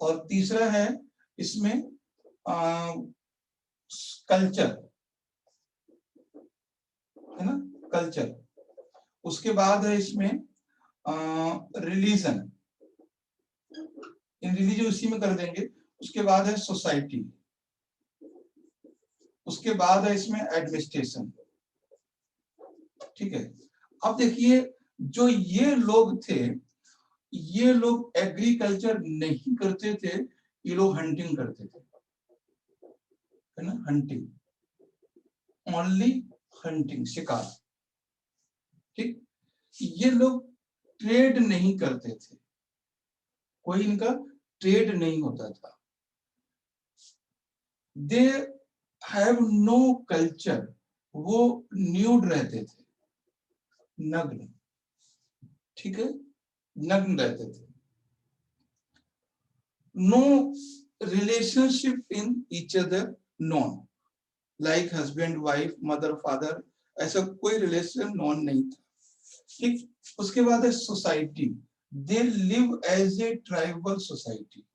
और तीसरा है इसमें कल्चर, है ना, कल्चर। उसके बाद है इसमें रिलीजन, इन रिलीजन उसी में कर देंगे। उसके बाद है सोसाइटी, उसके बाद है इसमें एडमिनिस्ट्रेशन, ठीक है। अब देखिए जो ये लोग थे, ये लोग एग्रीकल्चर नहीं करते थे, ये लोग हंटिंग करते थे, है ना, हंटिंग, ओनली हंटिंग, शिकार, ठीक। ये लोग ट्रेड नहीं करते थे, कोई इनका ट्रेड नहीं होता था। दे हैव नो कल्चर, वो न्यूड रहते थे, नग्न, ठीक है, नग्न रहते थे। No relationship in each other non, like husband wife, mother father, ऐसा कोई रिलेशन नॉन नहीं था, ठीक। उसके बाद है society, they live as a tribal society,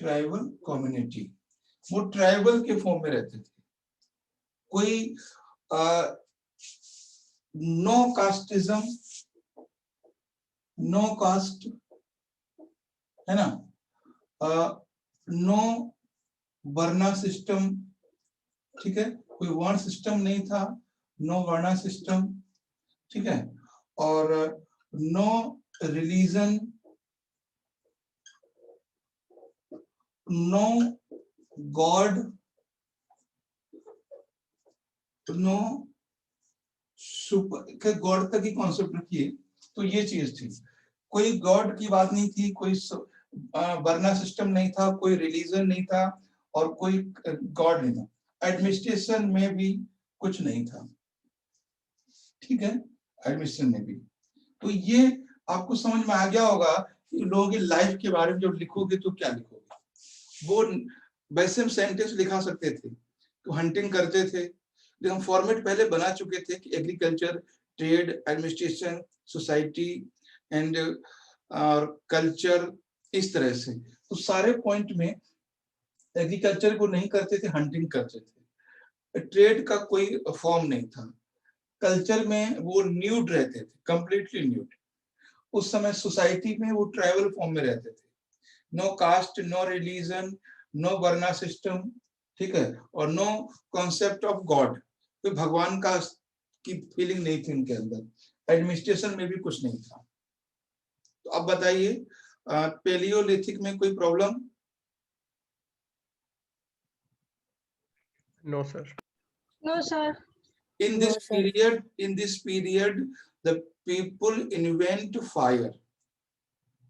tribal community, वो ट्राइबल के फॉर्म में रहते थे। कोई नो कास्टिज्म, नो कास्ट, है ना, नो वर्णा सिस्टम, ठीक है, कोई वर्ण सिस्टम नहीं था, नो वर्णा सिस्टम, ठीक है। और no religion, no god, no super, god तक ही कॉन्सेप्ट रखिए। तो ये चीज थी, कोई गॉड की बात नहीं थी, कोई वर्णा सिस्टम नहीं था, कोई रिलीजन नहीं था, और कोई गॉड नहीं था। एडमिनिस्ट्रेशन में भी कुछ नहीं था, ठीक है, एडमिनिस्ट्रेशन में भी। तो ये आपको समझ में आ गया होगा कि लोगों की लाइफ के बारे में जब लिखोगे तो क्या लिखोगे। वो वैसे हम सेंटेंस लिखा सकते थे, तो हंटिंग करते थे, लेकिन हम फॉर्मेट पहले बना चुके थे कि agriculture, trade, administration, society and culture, इस तरह से। तो सारे पॉइंट में एग्रीकल्चर को नहीं करते थे, हंटिंग करते थे। ट्रेड का कोई फॉर्म नहीं था, कल्चर में वो न्यूड रहते थे, कंप्लीटली न्यूड। उस समय सोसाइटी में वो ट्राइबल फॉर्म में रहते थे, no caste, no religion, no varna system, ठीक है, और नो कॉन्सेप्ट ऑफ गॉड, कोई भगवान का की फीलिंग नहीं थी उनके अंदर। एडमिनिस्ट्रेशन में भी कुछ नहीं था। तो अब बताइए पेलियोलिथिक में कोई problem? No sir. No sir. In this period, the people invent fire.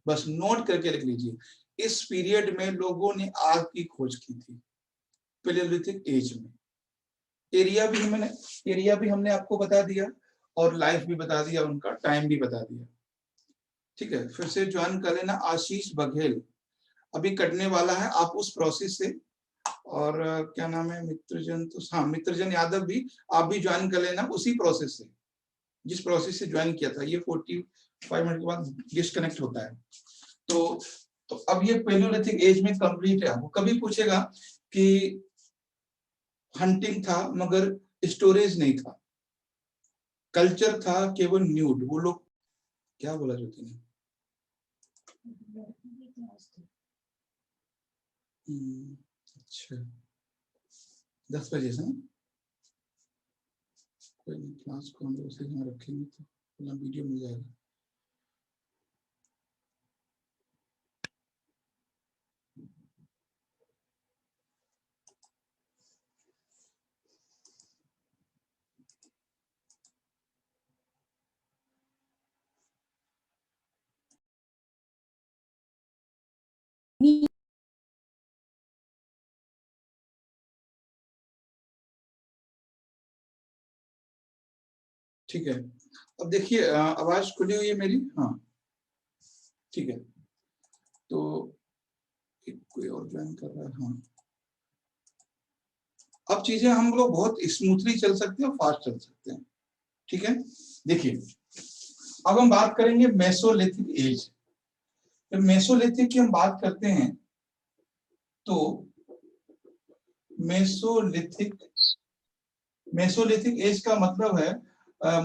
बस नोट करके लिख लीजिए, इस पीरियड में लोगों ने आग की खोज की थी, पेलियोलिथिक एज में। एरिया भी हमने आपको बता दिया, और लाइफ भी बता दिया, उनका टाइम भी बता दिया, ठीक है। फिर से ज्वाइन कर लेना आशीष बघेल, अभी कटने वाला है, आप उस प्रोसेस से। और क्या नाम है, मित्रजन, तो हाँ, मित्रजन यादव भी, आप भी ज्वाइन कर लेना उसी प्रोसेस से, जिस प्रोसेस से ज्वाइन किया था। ये 45 मिनट के बाद डिस्कनेक्ट होता है। तो अब ये पेलियोलिथिक एज में कंप्लीट है। वो कभी पूछेगा कि हंटिंग था मगर स्टोरेज नहीं था, कल्चर था केवल न्यूड, वो लोग क्या बोला ज्योति ने, अच्छा 10 बजे से कोई नहीं, क्लास को हम लोग उसी में रखेंगे तो पूरा वीडियो मिल जाएगा। ठीक है, अब देखिए आवाज खुली हुई है मेरी? हाँ, ठीक है। तो कोई और ज्वाइन कर रहा है? हाँ, अब चीजें हम लोग बहुत स्मूथली चल सकते हैं और फास्ट चल सकते हैं, ठीक है। देखिए अब हम बात करेंगे मेसोलिथिक एज। जब मेसोलिथिक की हम बात करते हैं तो मेसोलिथिक एज का मतलब है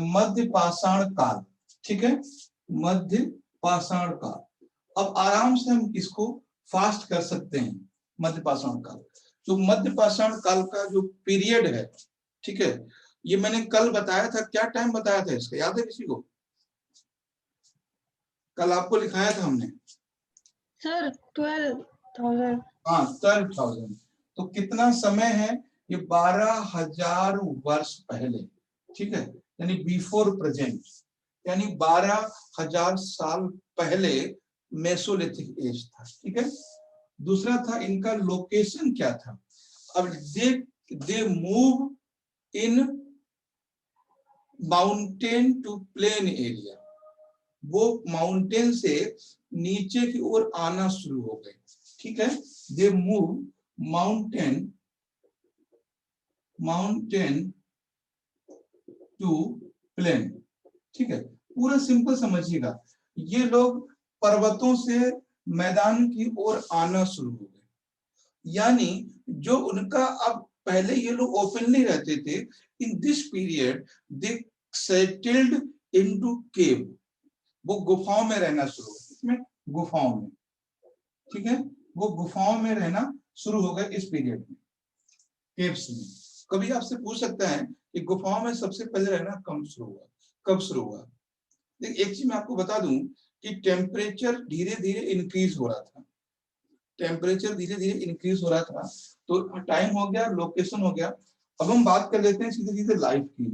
मध्य पाषाण काल। ठीक है, मध्य पाषाण काल। अब आराम से हम इसको फास्ट कर सकते हैं। मध्य पाषाण काल, जो मध्य पाषाण काल का जो पीरियड है, ठीक है, ये मैंने कल बताया था। क्या टाइम बताया था इसका, याद है किसी को? कल आपको लिखाया था हमने सर 12,000। हाँ, 12,000। तो कितना समय है ये? 12,000 वर्ष पहले। ठीक है, यानी बिफोर प्रेजेंट, यानी 12,000 साल पहले मेसोलिथिक एज था। ठीक है, दूसरा था इनका लोकेशन क्या था। अब they move in mountain to plain area, वो माउंटेन से नीचे की ओर आना शुरू हो गए। ठीक है, they move mountain to plain. ठीक है, पूरा सिंपल समझिएगा, ये लोग पर्वतों से मैदान की ओर आना शुरू हो गए। यानी जो उनका, अब पहले ये लोग ओपनली रहते थे, in this period they settled into cave, वो गुफाओं में रहना शुरू हो गए। इसमें गुफाओं में, ठीक है, वो गुफाओं में रहना शुरू हो गए इस पीरियड में, केव्स में। कभी आपसे पूछ सकता है कि गुफाओं में सबसे पहले रहना कब शुरू हुआ? एक चीज मैं आपको बता दूं कि टेम्परेचर धीरे धीरे इंक्रीज हो रहा था। टेम्परेचर धीरे धीरे इंक्रीज हो रहा था, तो टाइम हो गया, लोकेशन हो गया। अब हम बात कर लेते हैं सीधे सीधे लाइफ की,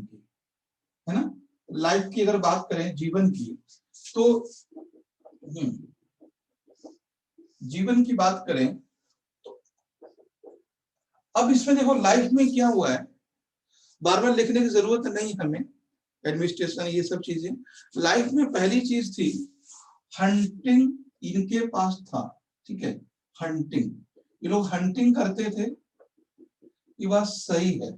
है ना। लाइफ की अगर बात करें, जीवन की, तो जीवन की बात करें तो अब इसमें देखो लाइफ में क्या हुआ है, बार बार लिखने की जरूरत नहीं हमें, एडमिनिस्ट्रेशन ये सब चीजें। लाइफ में पहली चीज थी हंटिंग, इनके पास था। ठीक है, हंटिंग, ये लोग हंटिंग करते थे, ये बात सही है।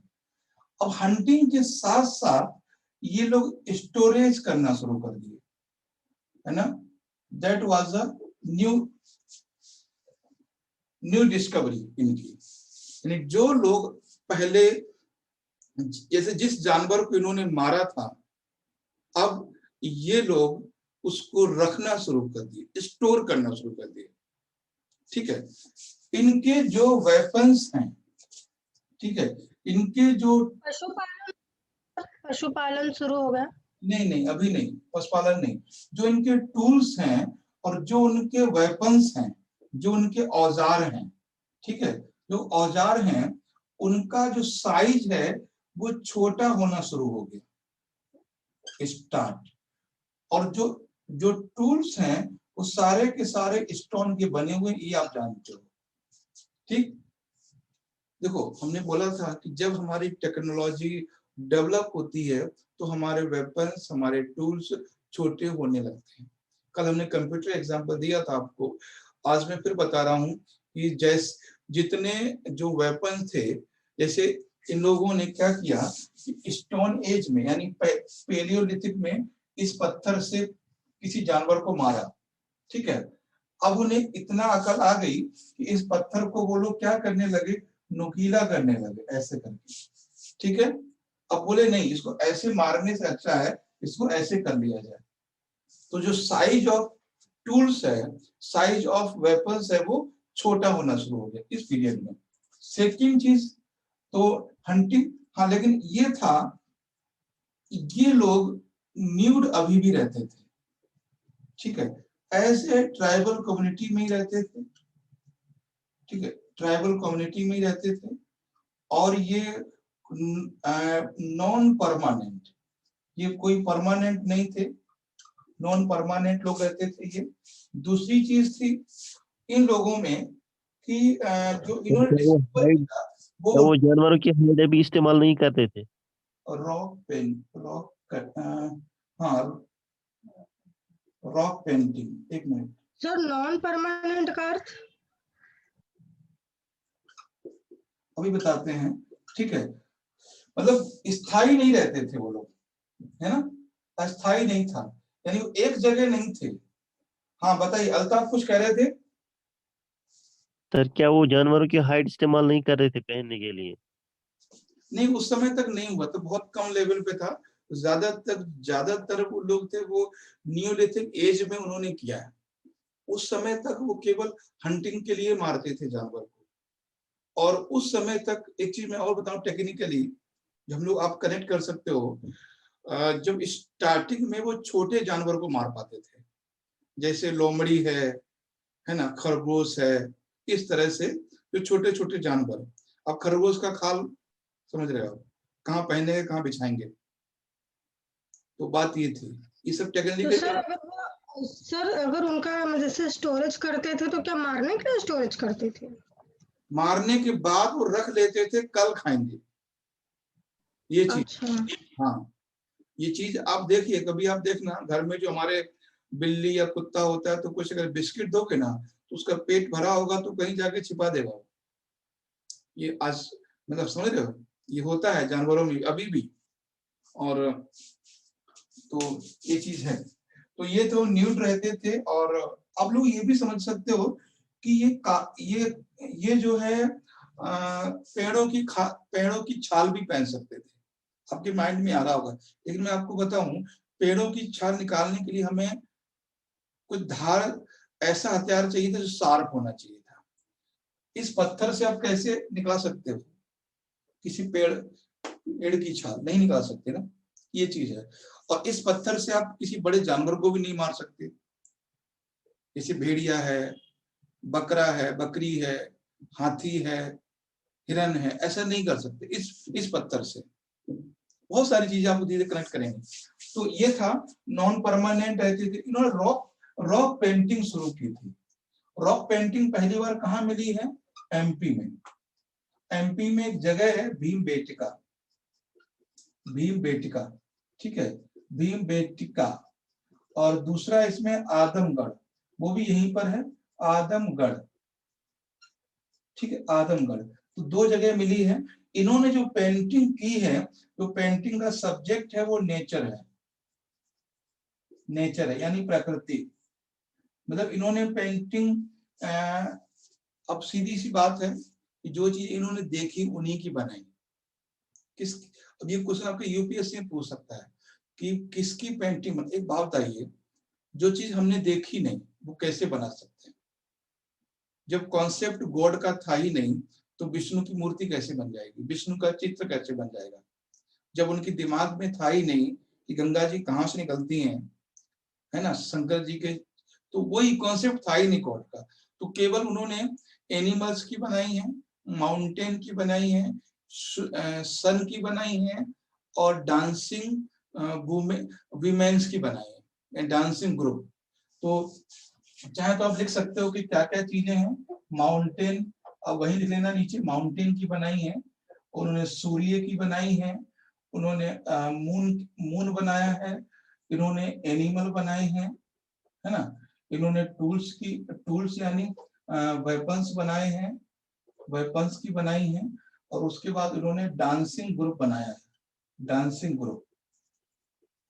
अब हंटिंग के साथ साथ ये लोग स्टोरेज करना शुरू कर दिए, है ना। That was a new discovery इनकी। यानी जो लोग पहले, जैसे जिस जानवर को इन्होंने मारा था, अब ये लोग उसको रखना शुरू कर दिए, स्टोर करना शुरू कर दिए। ठीक है, इनके जो वेपन्स हैं, ठीक है, इनके जो पशुपालन शुरू हो गया। नहीं अभी नहीं, पशुपालन नहीं, जो इनके टूल्स हैं और जो उनके वेपन्स हैं, जो उनके औजार हैं, ठीक है, जो औजार हैं उनका जो साइज है वो छोटा होना शुरू हो गया, स्टार्ट। और जो जो टूल्स हैं वो सारे के सारे स्टोन के बने हुए, ये आप जानते हो। ठीक, देखो हमने बोला था कि जब हमारी टेक्नोलॉजी डेवलप होती है तो हमारे वेपन्स, हमारे टूल्स छोटे होने लगते हैं। कल हमने कंप्यूटर एग्जांपल दिया था आपको, आज मैं फिर बता रहा हूँ कि जैसे जितने जो वेपन थे, जैसे इन लोगों ने क्या किया कि स्टोन एज में यानी पेलियोलिथिक में इस पत्थर से किसी जानवर को मारा। ठीक है, अब उन्हें इतना अकल आ गई कि इस पत्थर को वो लोग क्या करने लगे, नुकीला करने लगे, ऐसे करके। ठीक है, अब बोले नहीं, इसको ऐसे मारने से अच्छा है इसको ऐसे कर लिया जाए। तो जो साइज ऑफ टूल्स है, साइज ऑफ वेपन्स है, वो छोटा होना शुरू हो गया इस पीरियड में। सेकंड चीज तो हंटिंग, हाँ, लेकिन ये था ये लोग न्यूड अभी भी रहते थे। ठीक है, ऐसे ट्राइबल कम्युनिटी में ही रहते थे। ठीक है, ट्राइबल कम्युनिटी में ही रहते थे, और ये नॉन परमानेंट, ये कोई परमानेंट नहीं थे, नॉन परमानेंट लोग रहते थे ये। दूसरी चीज थी इन लोगों में कि जो इन्होंने डिस्कवर किया वो जानवरों की हड्डियां भी इस्तेमाल नहीं करते थे। Rock painting. एक मिनट सर, नॉन परमानेंट का अर्थ? अभी बताते हैं। ठीक है, मतलब स्थायी नहीं रहते थे वो लोग, है ना, अस्थायी नहीं था, यानी वो एक जगह नहीं थे, हाँ बताइए, अल्ताफ कुछ कह रहे थे। सर क्या वो जानवरों की हाइड इस्तेमाल नहीं कर रहे थे पहनने के लिए? नहीं, उस समय तक नहीं हुआ, तो बहुत कम लेवल पे था। ज्यादातर वो लोग थे वो नियोलिथिक एज में उन्होंने किया है। उस समय तक वो केवल हंटिंग के लिए मारते थे जानवर को। और उस समय तक एक चीज मैं और बताऊं टेक्निकली, जब हम लोग आप कनेक्ट कर सकते हो, जब स्टार्टिंग में वो छोटे जानवर को मार पाते थे, जैसे लोमड़ी है ना, खरगोश है, इस तरह से जो छोटे छोटे जानवर। अब खरगोश का खाल समझ रहे हो, कहाँ पहनेंगे कहाँ बिछाएंगे, तो बात ये थी। ये सब तो टेक्निकली सर अगर उनका जैसे स्टोरेज करते थे तो क्या मारने के लिए स्टोरेज करते थे? मारने के बाद वो रख लेते थे, कल खाएंगे, ये चीज। अच्छा। हाँ, ये चीज आप देखिए, कभी आप देखना घर में जो हमारे बिल्ली या कुत्ता होता है, तो कुछ अगर बिस्किट दोगे ना, तो उसका पेट भरा होगा तो कहीं जाके छिपा देगा वो। ये आज मतलब समझ रहे हो, ये होता है जानवरों में अभी भी। और तो ये चीज है। तो ये तो न्यूड रहते थे। और आप लोग ये भी समझ सकते हो कि ये जो है पेड़ों की छाल भी पहन सकते थे। आपके माइंड में आ रहा होगा, लेकिन मैं आपको बताऊं, पेड़ों की छाल निकालने के लिए हमें कुछ धार, ऐसा हथियार चाहिए था जो शार्प होना चाहिए था। इस पत्थर से आप कैसे निकाल सकते हो किसी पेड़ की छाल? नहीं निकाल सकते ना, ये चीज है। और इस पत्थर से आप किसी बड़े जानवर को भी नहीं मार सकते, जैसे भेड़िया है, बकरा है, बकरी है, हाथी है, हिरन है, ऐसा नहीं कर सकते इस पत्थर से। बहुत सारी चीजें आपको धीरे कनेक्ट करेंगे। तो ये था, नॉन परमानेंट रहती थी। इन्होंने रॉक पेंटिंग शुरू की थी। रॉक पेंटिंग पहली बार कहाँ मिली है? एमपी में। एमपी में एक जगह है भीम बेटिका, ठीक है, भीम बेटिका। और दूसरा इसमें आदमगढ़, वो भी यहीं पर है, आदमगढ़, ठीक है, आदमगढ़। तो दो जगह मिली है। इन्होंने जो पेंटिंग की है, जो पेंटिंग का सब्जेक्ट है वो नेचर है यानी प्रकृति। मतलब इन्होंने पेंटिंग, अब सीधी सी बात है कि जो चीज इन्होंने देखी उन्हीं की बनाई। अब ये क्वेश्चन आपके यूपीएससी में पूछ सकता है कि किसकी पेंटिंग एक बात बताइए, जो चीज हमने देखी नहीं वो कैसे बना सकते हैं? जब कॉन्सेप्ट गॉड का था ही नहीं, तो विष्णु की मूर्ति कैसे बन जाएगी, विष्णु का चित्र कैसे बन जाएगा? जब उनके दिमाग में था ही नहीं कि गंगा जी कहाँ से निकलती हैं, है ना, शंकर जी के, तो वही कॉन्सेप्ट था ही नहीं गॉड का। तो केवल उन्होंने एनिमल्स की बनाई है, माउंटेन की बनाई है, सन की बनाई है, और डांसिंग वीमेन्स की बनाई है, डांसिंग ग्रुप। तो चाहे तो आप लिख सकते हो कि क्या क्या चीजें हैं। माउंटेन, अब वही लिख लेना नीचे, माउंटेन की बनाई है, उन्होंने सूर्य की बनाई है, उन्होंने मून बनाया है, इन्होंने एनिमल बनाए हैं, है ना, इन्होंने टूल्स यानी वेपन्स बनाए हैं, वेपन्स की बनाई हैं। और उसके बाद इन्होंने डांसिंग ग्रुप बनाया है, डांसिंग ग्रुप,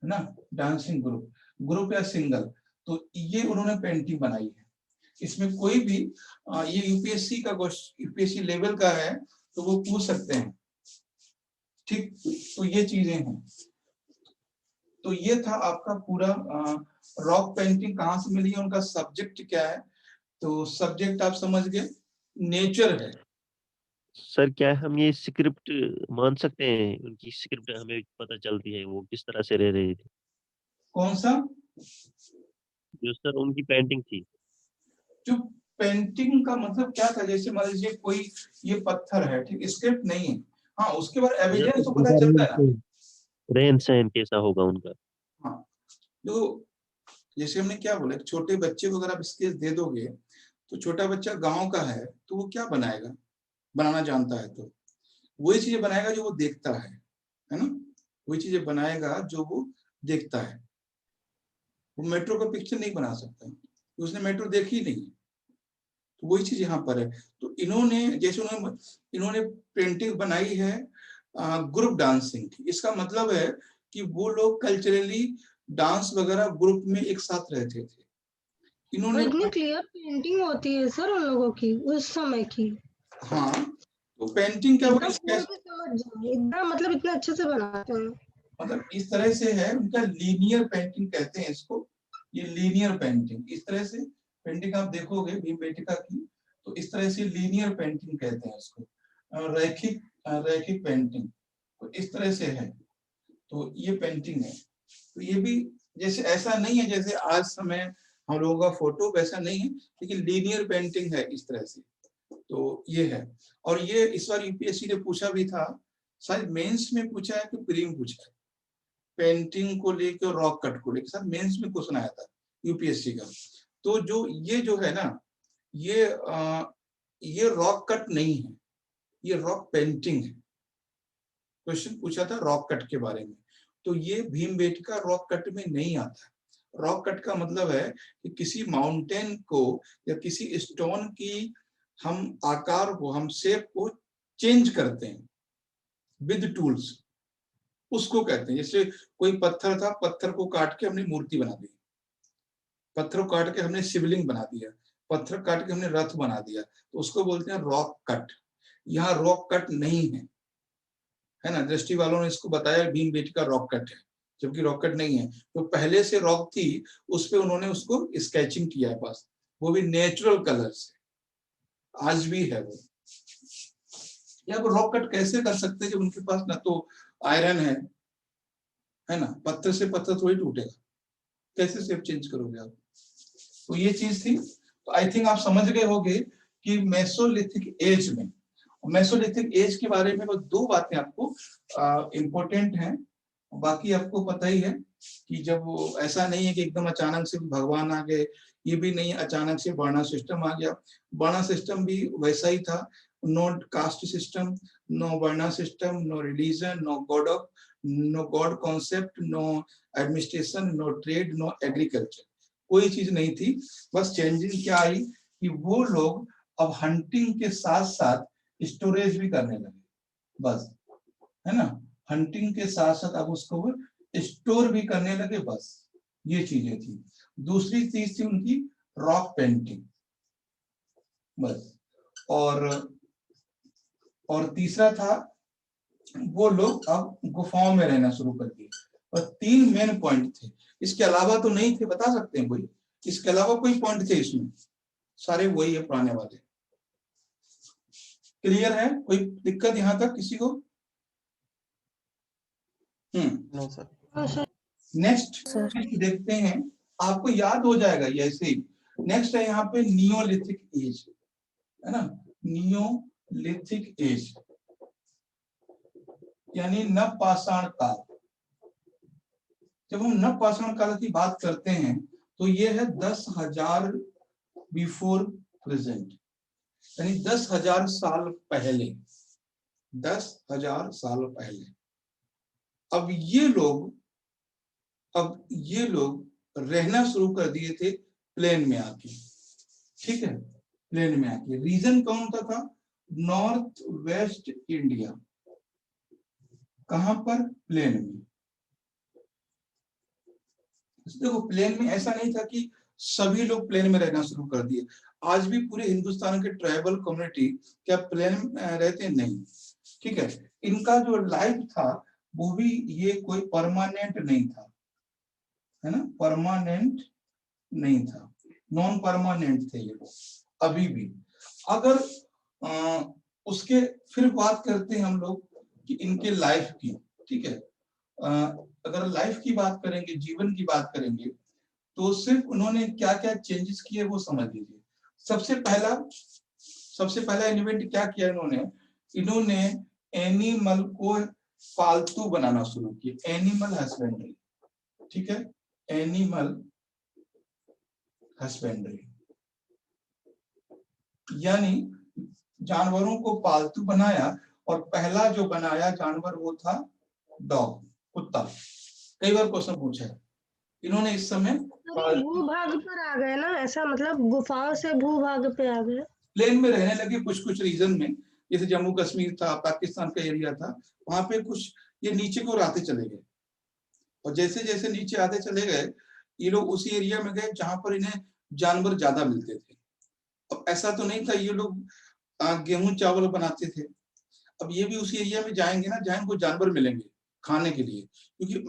है ना, डांसिंग ग्रुप या सिंगल। तो ये उन्होंने पेंटिंग बनाई है। इसमें कोई भी ये यूपीएससी लेवल का है तो वो पूछ सकते हैं, ठीक। तो ये चीजें हैं। तो ये था आपका पूरा रॉक पेंटिंग कहाँ से मिली है, उनका सब्जेक्ट क्या है। तो सब्जेक्ट आप समझ गए, नेचर है। सर क्या हम ये स्क्रिप्ट मान सकते हैं, उनकी स्क्रिप्ट हमें पता चलती है वो किस तरह से रह रहे थे? कौन सा? जो सर उनकी पेंटिंग थी। जो पेंटिंग का मतलब क्या था, जैसे मान लीजिए कोई ये पत्थर है, ठीक, स्क्रिप्ट नहीं है, हाँ, उसके बाद एविडेंस तो पता चलता है ना। रहन सहन कैसा होगा उनका? हाँ, जो जैसे हमने क्या बोला, छोटे बच्चे को अगर आप स्केच दे दोगे, तो छोटा बच्चा गांव का है तो वो क्या बनाएगा, बनाना जानता है तो वही चीजें बनाएगा जो वो देखता है ना, वही चीजें बनाएगा जो वो देखता है। वो मेट्रो का पिक्चर नहीं बना सकता, उसने मेट्रो देखी नहीं। तो वही चीज यहाँ पर है। तो इन्होंने पेंटिंग बनाई है ग्रुप डांसिंग की। इसका मतलब है कि वो लोग कल्चरली डांस वगैरह ग्रुप में एक साथ रहते थे। और इन्होंने इतनी क्लियर पेंटिंग होती है सर उन लोगों की उस समय की, हाँ तो पेंटिंग क्या वो एकदम स्केच पढ़ के समझ जाए, एकदम मतलब इतना अच्छे से बनाते हैं। मतलब इस तरह से है उनका, लीनियर पेंटिंग कहते हैं इसको, ये लीनियर पेंटिंग इस तरह से पेंटिंग आप देखोगे भीमबेटका की, तो इस तरह से लीनियर पेंटिंग कहते हैं इसको, रैखिक रैखिक पेंटिंग, तो इस तरह से है। तो ये पेंटिंग है, तो ये भी जैसे ऐसा नहीं है जैसे आज समय हम लोगों का फोटो वैसा नहीं है, लेकिन लीनियर पेंटिंग है इस तरह से। तो ये है, और ये इस बार यूपीएससी ने पूछा भी था, शायद मेंस में पूछा है कि प्री में पूछा है, पेंटिंग को लेकर और रॉक कट को लेकर, सर मेंस में क्वेश्चन आया था यूपीएससी का। तो जो है ना, ये रॉक कट नहीं है, ये रॉक पेंटिंग है। क्वेश्चन पूछा था रॉक कट के बारे में, तो ये भीमबेटका रॉक कट में नहीं आता। रॉक कट का मतलब है कि किसी माउंटेन को या किसी स्टोन की हम आकार को, हम शेप को चेंज करते हैं विद टूल्स, उसको कहते हैं। जैसे कोई पत्थर था, पत्थर को काट के हमने मूर्ति बना दी, पत्थर को काट के हमने शिवलिंग बना दिया, पत्थर काट के हमने रथ बना दिया, तो उसको बोलते हैं रॉक कट। यहाँ रॉक कट नहीं है ना, दृष्टि वालों ने इसको बताया भीमबेटका रॉक कट है, जबकि रॉक कट नहीं है। तो पहले से रॉक थी, उस पे उन्होंने उसको स्केचिंग किया है बस, वो भी नेचुरल कलर से, आज भी है वो। या वो रॉक कट कैसे कर सकते हैं जब उनके पास ना तो आयरन है ना, पत्थर से पत्थर थोड़ी टूटेगा, कैसे शेप चेंज करोगे आप। तो ये चीज थी। तो आई थिंक आप समझ गए होंगे कि मेसोलिथिक एज में, मेसोलिथिक एज के बारे में वो दो बातें आपको इम्पोर्टेंट हैं, बाकी आपको पता ही है कि जब वो ऐसा नहीं है कि एकदम अचानक से भगवान आ गए, ये भी नहीं अचानक से वर्णा सिस्टम आ गया। वर्णा सिस्टम भी वैसा ही था, no caste system, no varna system, no religion, no god concept, no administration, no trade, no agriculture, कोई चीज नहीं थी। बस चेंजिंग क्या आई कि वो लोग अब हंटिंग के साथ साथ स्टोरेज भी करने लगे, बस, है ना, हंटिंग के साथ साथ अब उसको स्टोर भी करने लगे, बस ये चीजें थी। दूसरी चीज थी उनकी रॉक पेंटिंग, बस। और तीसरा था वो लोग अब गुफाओं में रहना शुरू कर दिए। और तीन मेन पॉइंट थे, इसके अलावा तो नहीं थे, बता सकते हैं कोई इसके अलावा कोई पॉइंट थे इसमें? सारे वही है पुराने वाले। क्लियर है? कोई दिक्कत यहां तक किसी को? No sir. हाँ सर। नेक्स्ट सर देखते हैं, आपको याद हो जाएगा ये ऐसे ही। नेक्स्ट है यहाँ पे नियोलिथिक एज, है ना, नियोलिथिक एज यानी नवपाषाण काल। जब हम नवपाषाण काल की बात करते हैं तो ये है 10,000 बिफोर प्रेजेंट, यानी 10,000 साल पहले, 10,000 साल पहले। अब ये लोग रहना शुरू कर दिए थे प्लेन में आके, ठीक है, प्लेन में आके। रीजन कौन सा था? North west India. कहां पर? प्लेन में। देखो प्लेन में ऐसा नहीं था कि सभी लोग प्लेन में रहना शुरू कर दिए। आज भी पूरे हिंदुस्तान के ट्राइबल कम्युनिटी क्या प्लेन में रहते? नहीं, ठीक है। इनका जो लाइफ था वो भी ये कोई परमानेंट नहीं था, है ना, परमानेंट नहीं था, नॉन परमानेंट थे ये लोग अभी भी। अगर उसके फिर बात करते हैं हम लोग कि इनके लाइफ की, ठीक है, अगर लाइफ की बात करेंगे, जीवन की बात करेंगे, तो सिर्फ उन्होंने क्या क्या चेंजेस किए वो समझ लीजिए। सबसे पहला इन्वेंट क्या किया इन्होंने एनिमल को पालतू बनाना शुरू किया, एनिमल हस्बेंड्री, ठीक है, एनिमल हस्बेंड्री यानी जानवरों को पालतू बनाया। और पहला जो बनाया जानवर वो था डॉग, कुत्ता। कई बार क्वेश्चन पूछा है इन्होंने इस समय भूभाग पर आ गए ना, ऐसा मतलब गुफाओं से भूभाग पे आ गए, प्लेन में रहने लगे कुछ रीजन में, जैसे जम्मू कश्मीर था, पाकिस्तान का एरिया था, वहां पे कुछ ये नीचे को आते चले गए। और जैसे जैसे नीचे आते चले गए ये लोग उसी एरिया में गए जहां पर इन्हें जानवर ज्यादा मिलते थे। अब ऐसा तो नहीं था, ये लोग गेहूं चावल बनाते थे। अब ये भी उसी एरिया में जाएंगे ना जहाँ इनको जानवर मिलेंगे खाने के लिए, क्योंकि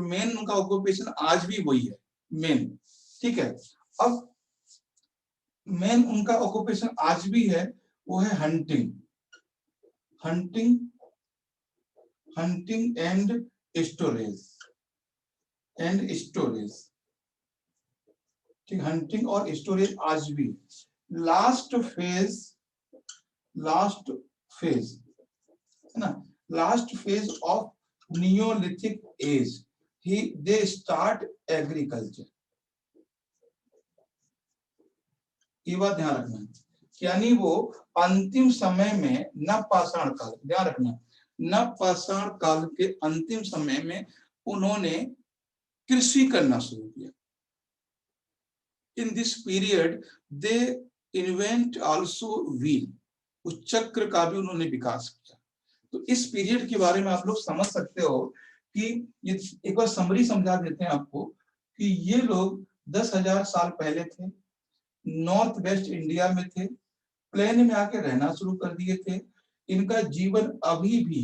मेन उनका ऑक्यूपेशन आज भी वही है मेन। ठीक है, अब मेन उनका ऑक्यूपेशन आज भी है, वो है हंटिंग एंड स्टोरेज। ठीक, हंटिंग और स्टोरेज आज भी। लास्ट फेज है ना, last phase of neolithic age they start agriculture. ये बात ध्यान रखना, यानी वो अंतिम समय में नवपाषाण काल, ध्यान रखना, नवपाषाण काल के अंतिम समय में उन्होंने कृषि करना शुरू किया। इन this period they invent also wheel, उस चक्र का भी उन्होंने विकास किया। तो इस पीरियड के बारे में आप लोग समझ सकते हो कि ये एक बार समरी समझा देते हैं आपको कि ये लोग 10,000 साल पहले थे, नॉर्थ वेस्ट इंडिया में थे, प्लेन में आके रहना शुरू कर दिए थे। इनका जीवन अभी भी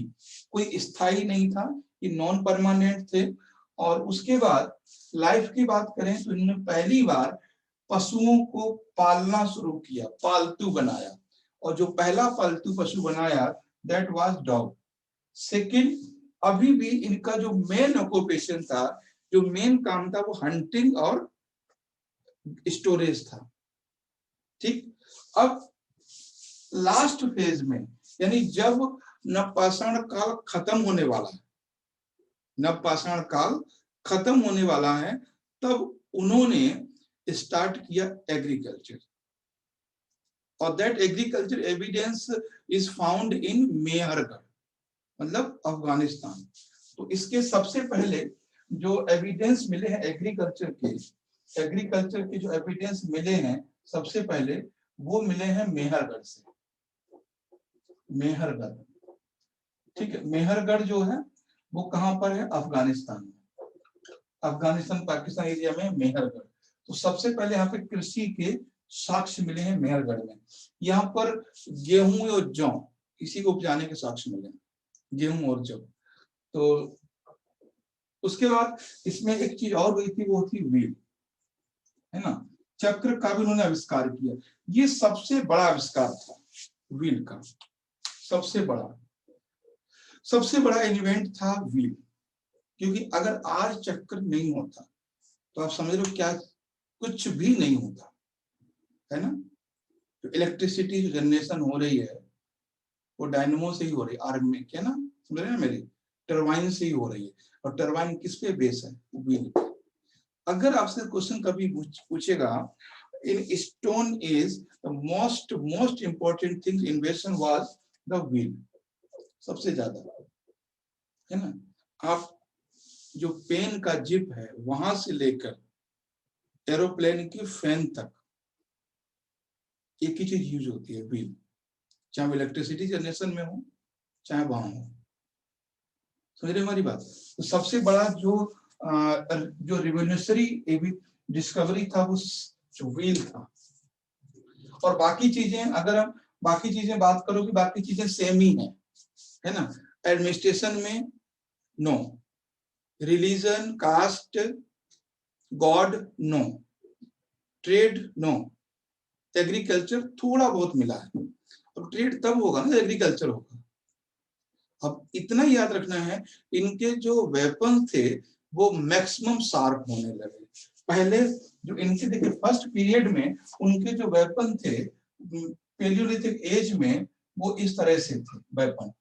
कोई स्थायी नहीं था, ये नॉन परमानेंट थे। और उसके बाद लाइफ की बात करें तो इन्होंने पहली बार पशुओं को पालना शुरू किया, पालतू बनाया, और जो पहला पालतू पशु बनाया दैट वाज डॉग। सेकंड, अभी भी इनका जो मेन ऑक्यूपेशन था, जो मेन काम था, वो हंटिंग और स्टोरेज था। ठीक, अब लास्ट फेज में, यानी जब नवपाषाण काल खत्म होने वाला है, नवपाषाण काल खत्म होने वाला है, तब उन्होंने स्टार्ट किया एग्रीकल्चर। और that agriculture evidence is found in Mehrgarh, मतलब अफगानिस्तान। तो इसके सबसे पहले जो एविडेंस मिले हैं एग्रीकल्चर के जो एविडेंस मिले हैं सबसे पहले, वो मिले हैं मेहरगढ़ से। मेहरगढ़, ठीक है, मेहरगढ़ जो है वो कहां पर है? अफगानिस्तान में, अफगानिस्तान पाकिस्तान एरिया में मेहरगढ़। तो सबसे पहले यहाँ पे कृषि के साक्ष्य मिले हैं मेहरगढ़ में। यहाँ पर गेहूं और जौ इसी को उपजाने के साक्ष्य मिले, गेहूं और जौ। तो उसके बाद इसमें एक चीज और हुई थी, वो थी व्हील, है ना, चक्र का भी उन्होंने आविष्कार किया। ये सबसे बड़ा आविष्कार था व्हील का, सबसे बड़ा इन्वेंट था व्हील। क्योंकि अगर आज चक्र नहीं होता तो आप समझ लो क्या, कुछ भी नहीं होता, है ना। तो इलेक्ट्रिसिटी जो जनरेशन हो रही है वो डायनेमो से ही हो रही है, आर्म में, क्या ना, समझ रहे हैं मेरी, टरबाइन से ही हो रही है। और टरबाइन किस पे बेस है? व्हील पे। अगर आपसे क्वेश्चन कभी पूछेगा in stone age the most important thing invention was the wheel, सबसे ज्यादा, है ना। आप जो पेन का जिप है वहां से लेकर एरोप्लेन की फैन तक एक ही चीज यूज होती है, व्हील, चाहे वो इलेक्ट्रिसिटी जनरेशन में हो चाहे वहां हो। समझ रहे हमारी बात? तो सबसे बड़ा जो रिवोल्यूशनरी डिस्कवरी था वो व्हील था। और बाकी चीजें, अगर हम बाकी चीजें बात करो कि बाकी चीजें सेम ही है ना। एडमिनिस्ट्रेशन में no, religion, caste, god no, trade no, agriculture थोड़ा बहुत मिला है। अब ट्रेड तब होगा ना एग्रीकल्चर होगा। अब इतना ही याद रखना है, इनके जो वेपन थे वो मैक्सिमम शार्प होने लगे। पहले जो इनके, देखिए फर्स्ट पीरियड में उनके जो वेपन थे पेलियोलिथिक एज में, वो इस तरह से थे वेपन।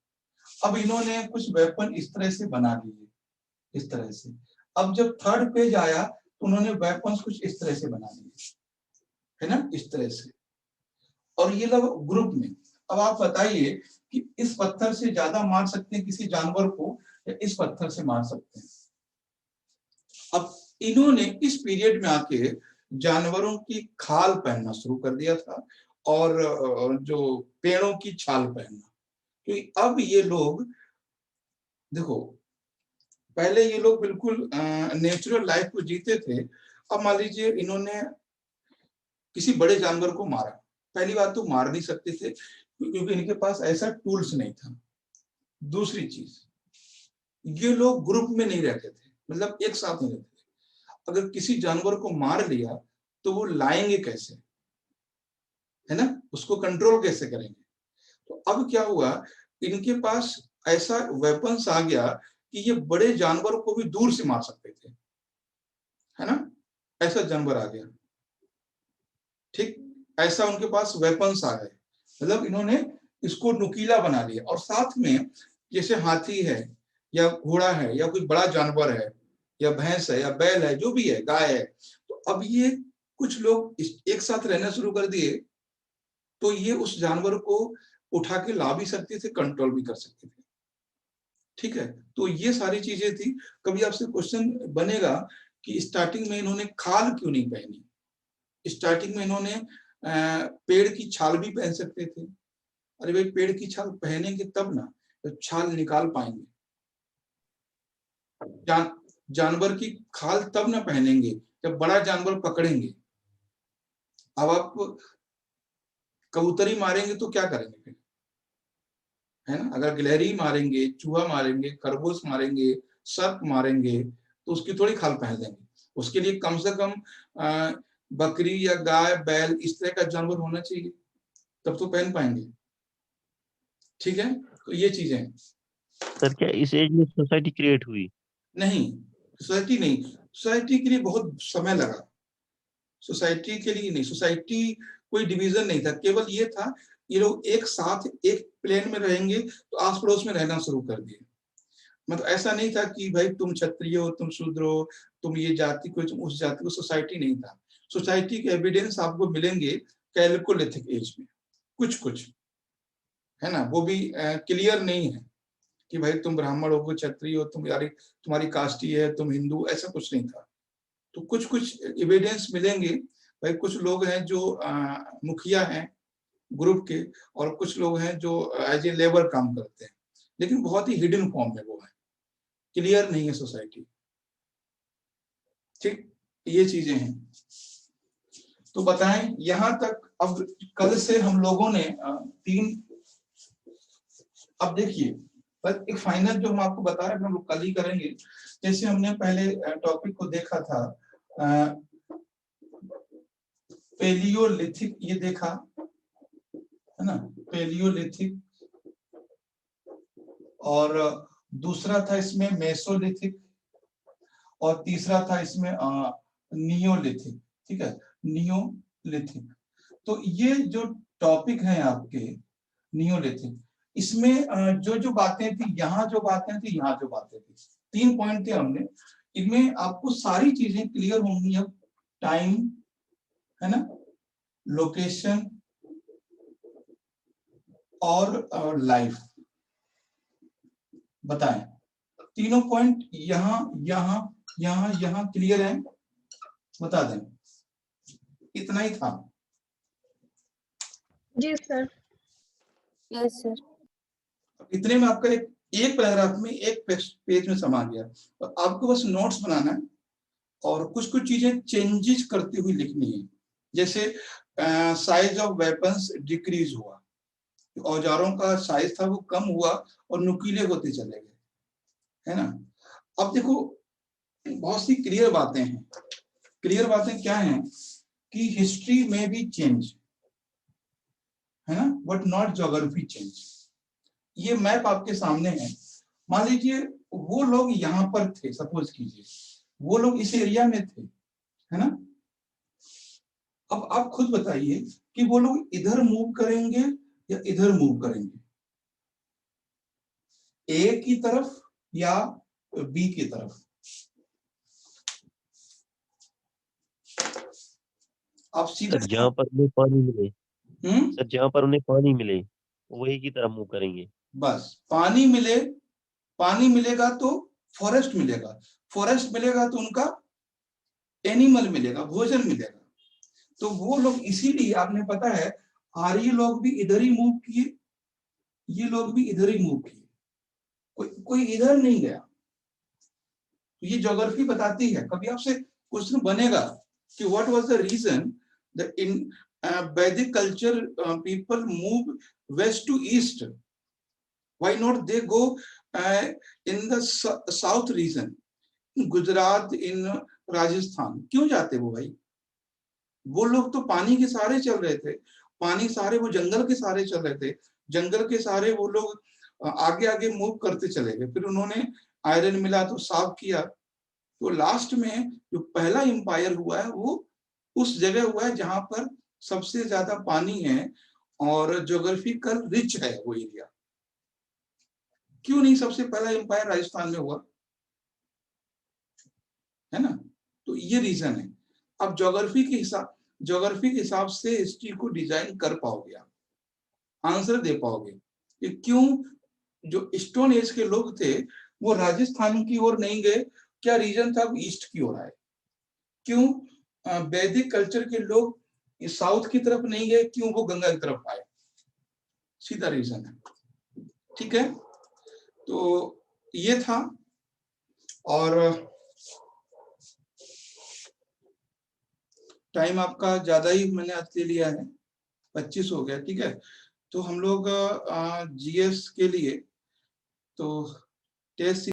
अब इन्होंने कुछ वेपन इस तरह से बना लिए, इस तरह से। अब जब थर्ड पेज आया तो उन्होंने वेपन्स कुछ इस तरह से बना लिए, है ना, इस तरह से। और ये लोग ग्रुप में। अब आप बताइए कि इस पत्थर से ज्यादा मार सकते हैं किसी जानवर को या इस पत्थर से मार सकते हैं? अब इन्होंने इस पीरियड में आके जानवरों की खाल पहनना शुरू कर दिया था और जो पेड़ों की छाल पहनना। क्योंकि अब ये लोग देखो, पहले ये लोग बिल्कुल नेचुरल लाइफ को जीते थे। अब मान लीजिए इन्होंने किसी बड़े जानवर को मारा, पहली बात तो मार नहीं सकते थे क्योंकि इनके पास ऐसा टूल्स नहीं था। दूसरी चीज, ये लोग ग्रुप में नहीं रहते थे, मतलब एक साथ नहीं रहते थे। अगर किसी जानवर को मार लिया तो वो लाएंगे कैसे, है ना, उसको कंट्रोल कैसे करेंगे। तो अब क्या हुआ, इनके पास ऐसा वेपन्स आ गया कि ये बड़े जानवरों को भी दूर से मार सकते थे, है ना, ऐसा जानवर आ गया। ठीक, ऐसा उनके पास वेपन्स आ गए, मतलब इन्होंने इसको नुकीला बना लिया। और साथ में जैसे हाथी है या घोड़ा है या कोई बड़ा जानवर है या भैंस है या बैल है, जो भी है, गाय है, तो अब ये कुछ लोग एक साथ रहना शुरू कर दिए, तो ये उस जानवर को उठा के ला भी सकते थे, कंट्रोल भी कर सकते थे। ठीक है, तो ये सारी चीजें थी। कभी आपसे क्वेश्चन बनेगा कि स्टार्टिंग में इन्होंने खाल क्यों नहीं पहनी, स्टार्टिंग में इन्होंने पेड़ की छाल भी पहन सकते थे। अरे भाई, पेड़ की छाल पहनेंगे तब ना तो छाल निकाल पाएंगे, जानवर की खाल तब ना पहनेंगे जब बड़ा जानवर पकड़ेंगे। अब आप कबूतरी मारेंगे तो क्या करेंगे फिर, है ना, अगर गिलहरी मारेंगे, चूहा मारेंगे, खरगोश मारेंगे, सर्प मारेंगे, तो उसकी थोड़ी खाल पहन देंगे। उसके लिए कम से कम बकरी या गाय, बैल, इस तरह का जानवर होना चाहिए, तब तो पहन पाएंगे। ठीक है, तो ये चीजें हैं। सर क्या इस एज में सोसाइटी क्रिएट हुई? नहीं, सोसाइटी नहीं, सोसाइटी के लिए बहुत समय लगा। सोसाइटी के लिए नहीं, सोसाइटी कोई डिवीजन नहीं था, केवल ये था ये लोग एक साथ एक प्लेन में रहेंगे, तो आस पड़ोस में रहना शुरू कर दिए। मतलब ऐसा नहीं था कि भाई तुम क्षत्रिय हो, तुम शूद्र हो, तुम ये जाति को, तुम उस जाति को, सोसाइटी नहीं था। सोसाइटी के एविडेंस आपको मिलेंगे कैलकोलिथिक एज में, कुछ कुछ, है ना, वो भी क्लियर नहीं है कि भाई तुम ब्राह्मण हो, क्षत्रिय हो, तुम्हारी कास्ट ही है, तुम हिंदू, ऐसा कुछ नहीं था। तो कुछ कुछ एविडेंस मिलेंगे। भाई कुछ लोग हैं जो मुखिया हैं ग्रुप के, और कुछ लोग हैं जो एज ए लेबर काम करते हैं, लेकिन बहुत ही हिडन फॉर्म में वो है, क्लियर नहीं है सोसाइटी। ठीक, ये चीजें हैं। तो बताएं यहां तक। अब कल से हम लोगों ने अब देखिए, बस एक फाइनल जो हम आपको बता रहे हैं हम लोग कल ही करेंगे। जैसे हमने पहले टॉपिक को देखा था, पेलियोलिथिक, ये देखा है ना, पेलियोलिथिक, और दूसरा था इसमें मेसोलिथिक, और तीसरा था इसमें नियोलिथिक। ठीक है, नियोलिथिक। तो ये जो टॉपिक है आपके नियोलिथिक, इसमें जो जो बातें थी, यहाँ जो बातें थी, यहाँ जो बातें थी, 3 पॉइंट थे हमने, इनमें आपको सारी चीजें क्लियर होंगी। अब टाइम, है ना, लोकेशन और लाइफ, बताएं तीनों पॉइंट यहाँ यहाँ यहाँ यहाँ क्लियर है, बता दें। इतना ही था। जी सर। Yes sir. इतने में आपका एक पैराग्राफ में, एक पेज में समा गया। तो आपको बस नोट्स बनाना है और कुछ कुछ चीजें चेंजेस करती हुई लिखनी है। जैसे साइज ऑफ वेपन्स डिक्रीज हुआ, औजारों का साइज था वो कम हुआ और नुकीले होते चले गए, है ना। अब देखो, बहुत सी क्लियर बातें हैं। क्लियर बातें क्या हैं कि हिस्ट्री में भी चेंज, है ना, बट नॉट ज्योग्राफी चेंज। ये मैप आपके सामने है। मान लीजिए वो लोग यहाँ पर थे, सपोज कीजिए वो लोग इस एरिया में थे, है ना। अब आप खुद बताइए कि वो लोग इधर मूव करेंगे या इधर मूव करेंगे, ए की तरफ या बी की तरफ। आप सीधे सर जहाँ पर उन्हें पानी मिले, हम्म, सर जहाँ पर उन्हें पानी मिले वही की तरफ मूव करेंगे। बस पानी मिले, पानी मिलेगा तो फॉरेस्ट मिलेगा, फॉरेस्ट मिलेगा तो उनका एनिमल मिलेगा, भोजन मिलेगा। तो वो लोग इसीलिए, आपने पता है, आर्य लोग भी इधर ही मूव किए, ये लोग भी इधर ही मूव किए, कोई इधर नहीं गया। तो ये ज्योग्राफी बताती है। कभी आपसे क्वेश्चन बनेगा कि what was the reason The in Vedic culture, people move west to east. Why not they go in the south region, in Gujarat, in Rajasthan? क्यों जाते वो भाई? वो लोग तो पानी के सहारे चल रहे थे, पानी सहारे वो जंगल के सहारे चल रहे थे, जंगल के सहारे वो लोग आगे आगे मूव करते चले गए। फिर उन्होंने आयरन मिला तो साफ किया, तो लास्ट में जो पहला एम्पायर हुआ है वो उस जगह हुआ है जहां पर सबसे ज्यादा पानी है और ज्योग्राफिकल रिच है वो एरिया। क्यों नहीं सबसे पहला एम्पायर राजस्थान में हुआ, है ना? तो ये रीजन है। अब ज्योग्राफी के हिसाब से हिस्ट्री को डिजाइन कर पाओगे, आप आंसर दे पाओगे कि क्यों जो स्टोन एज के लोग थे वो राजस्थान की ओर नहीं गए, क्या रीजन था, ईस्ट की ओर आए। क्यों वैदिक कल्चर के लोग साउथ की तरफ नहीं गए, क्यों वो गंगा की तरफ आए, सीधा रीजन है। ठीक है, तो ये था। और टाइम आपका ज्यादा ही मैंने आज ले लिया है, 25 हो गया। ठीक है, तो हम लोग जीएस के लिए तो टेस्ट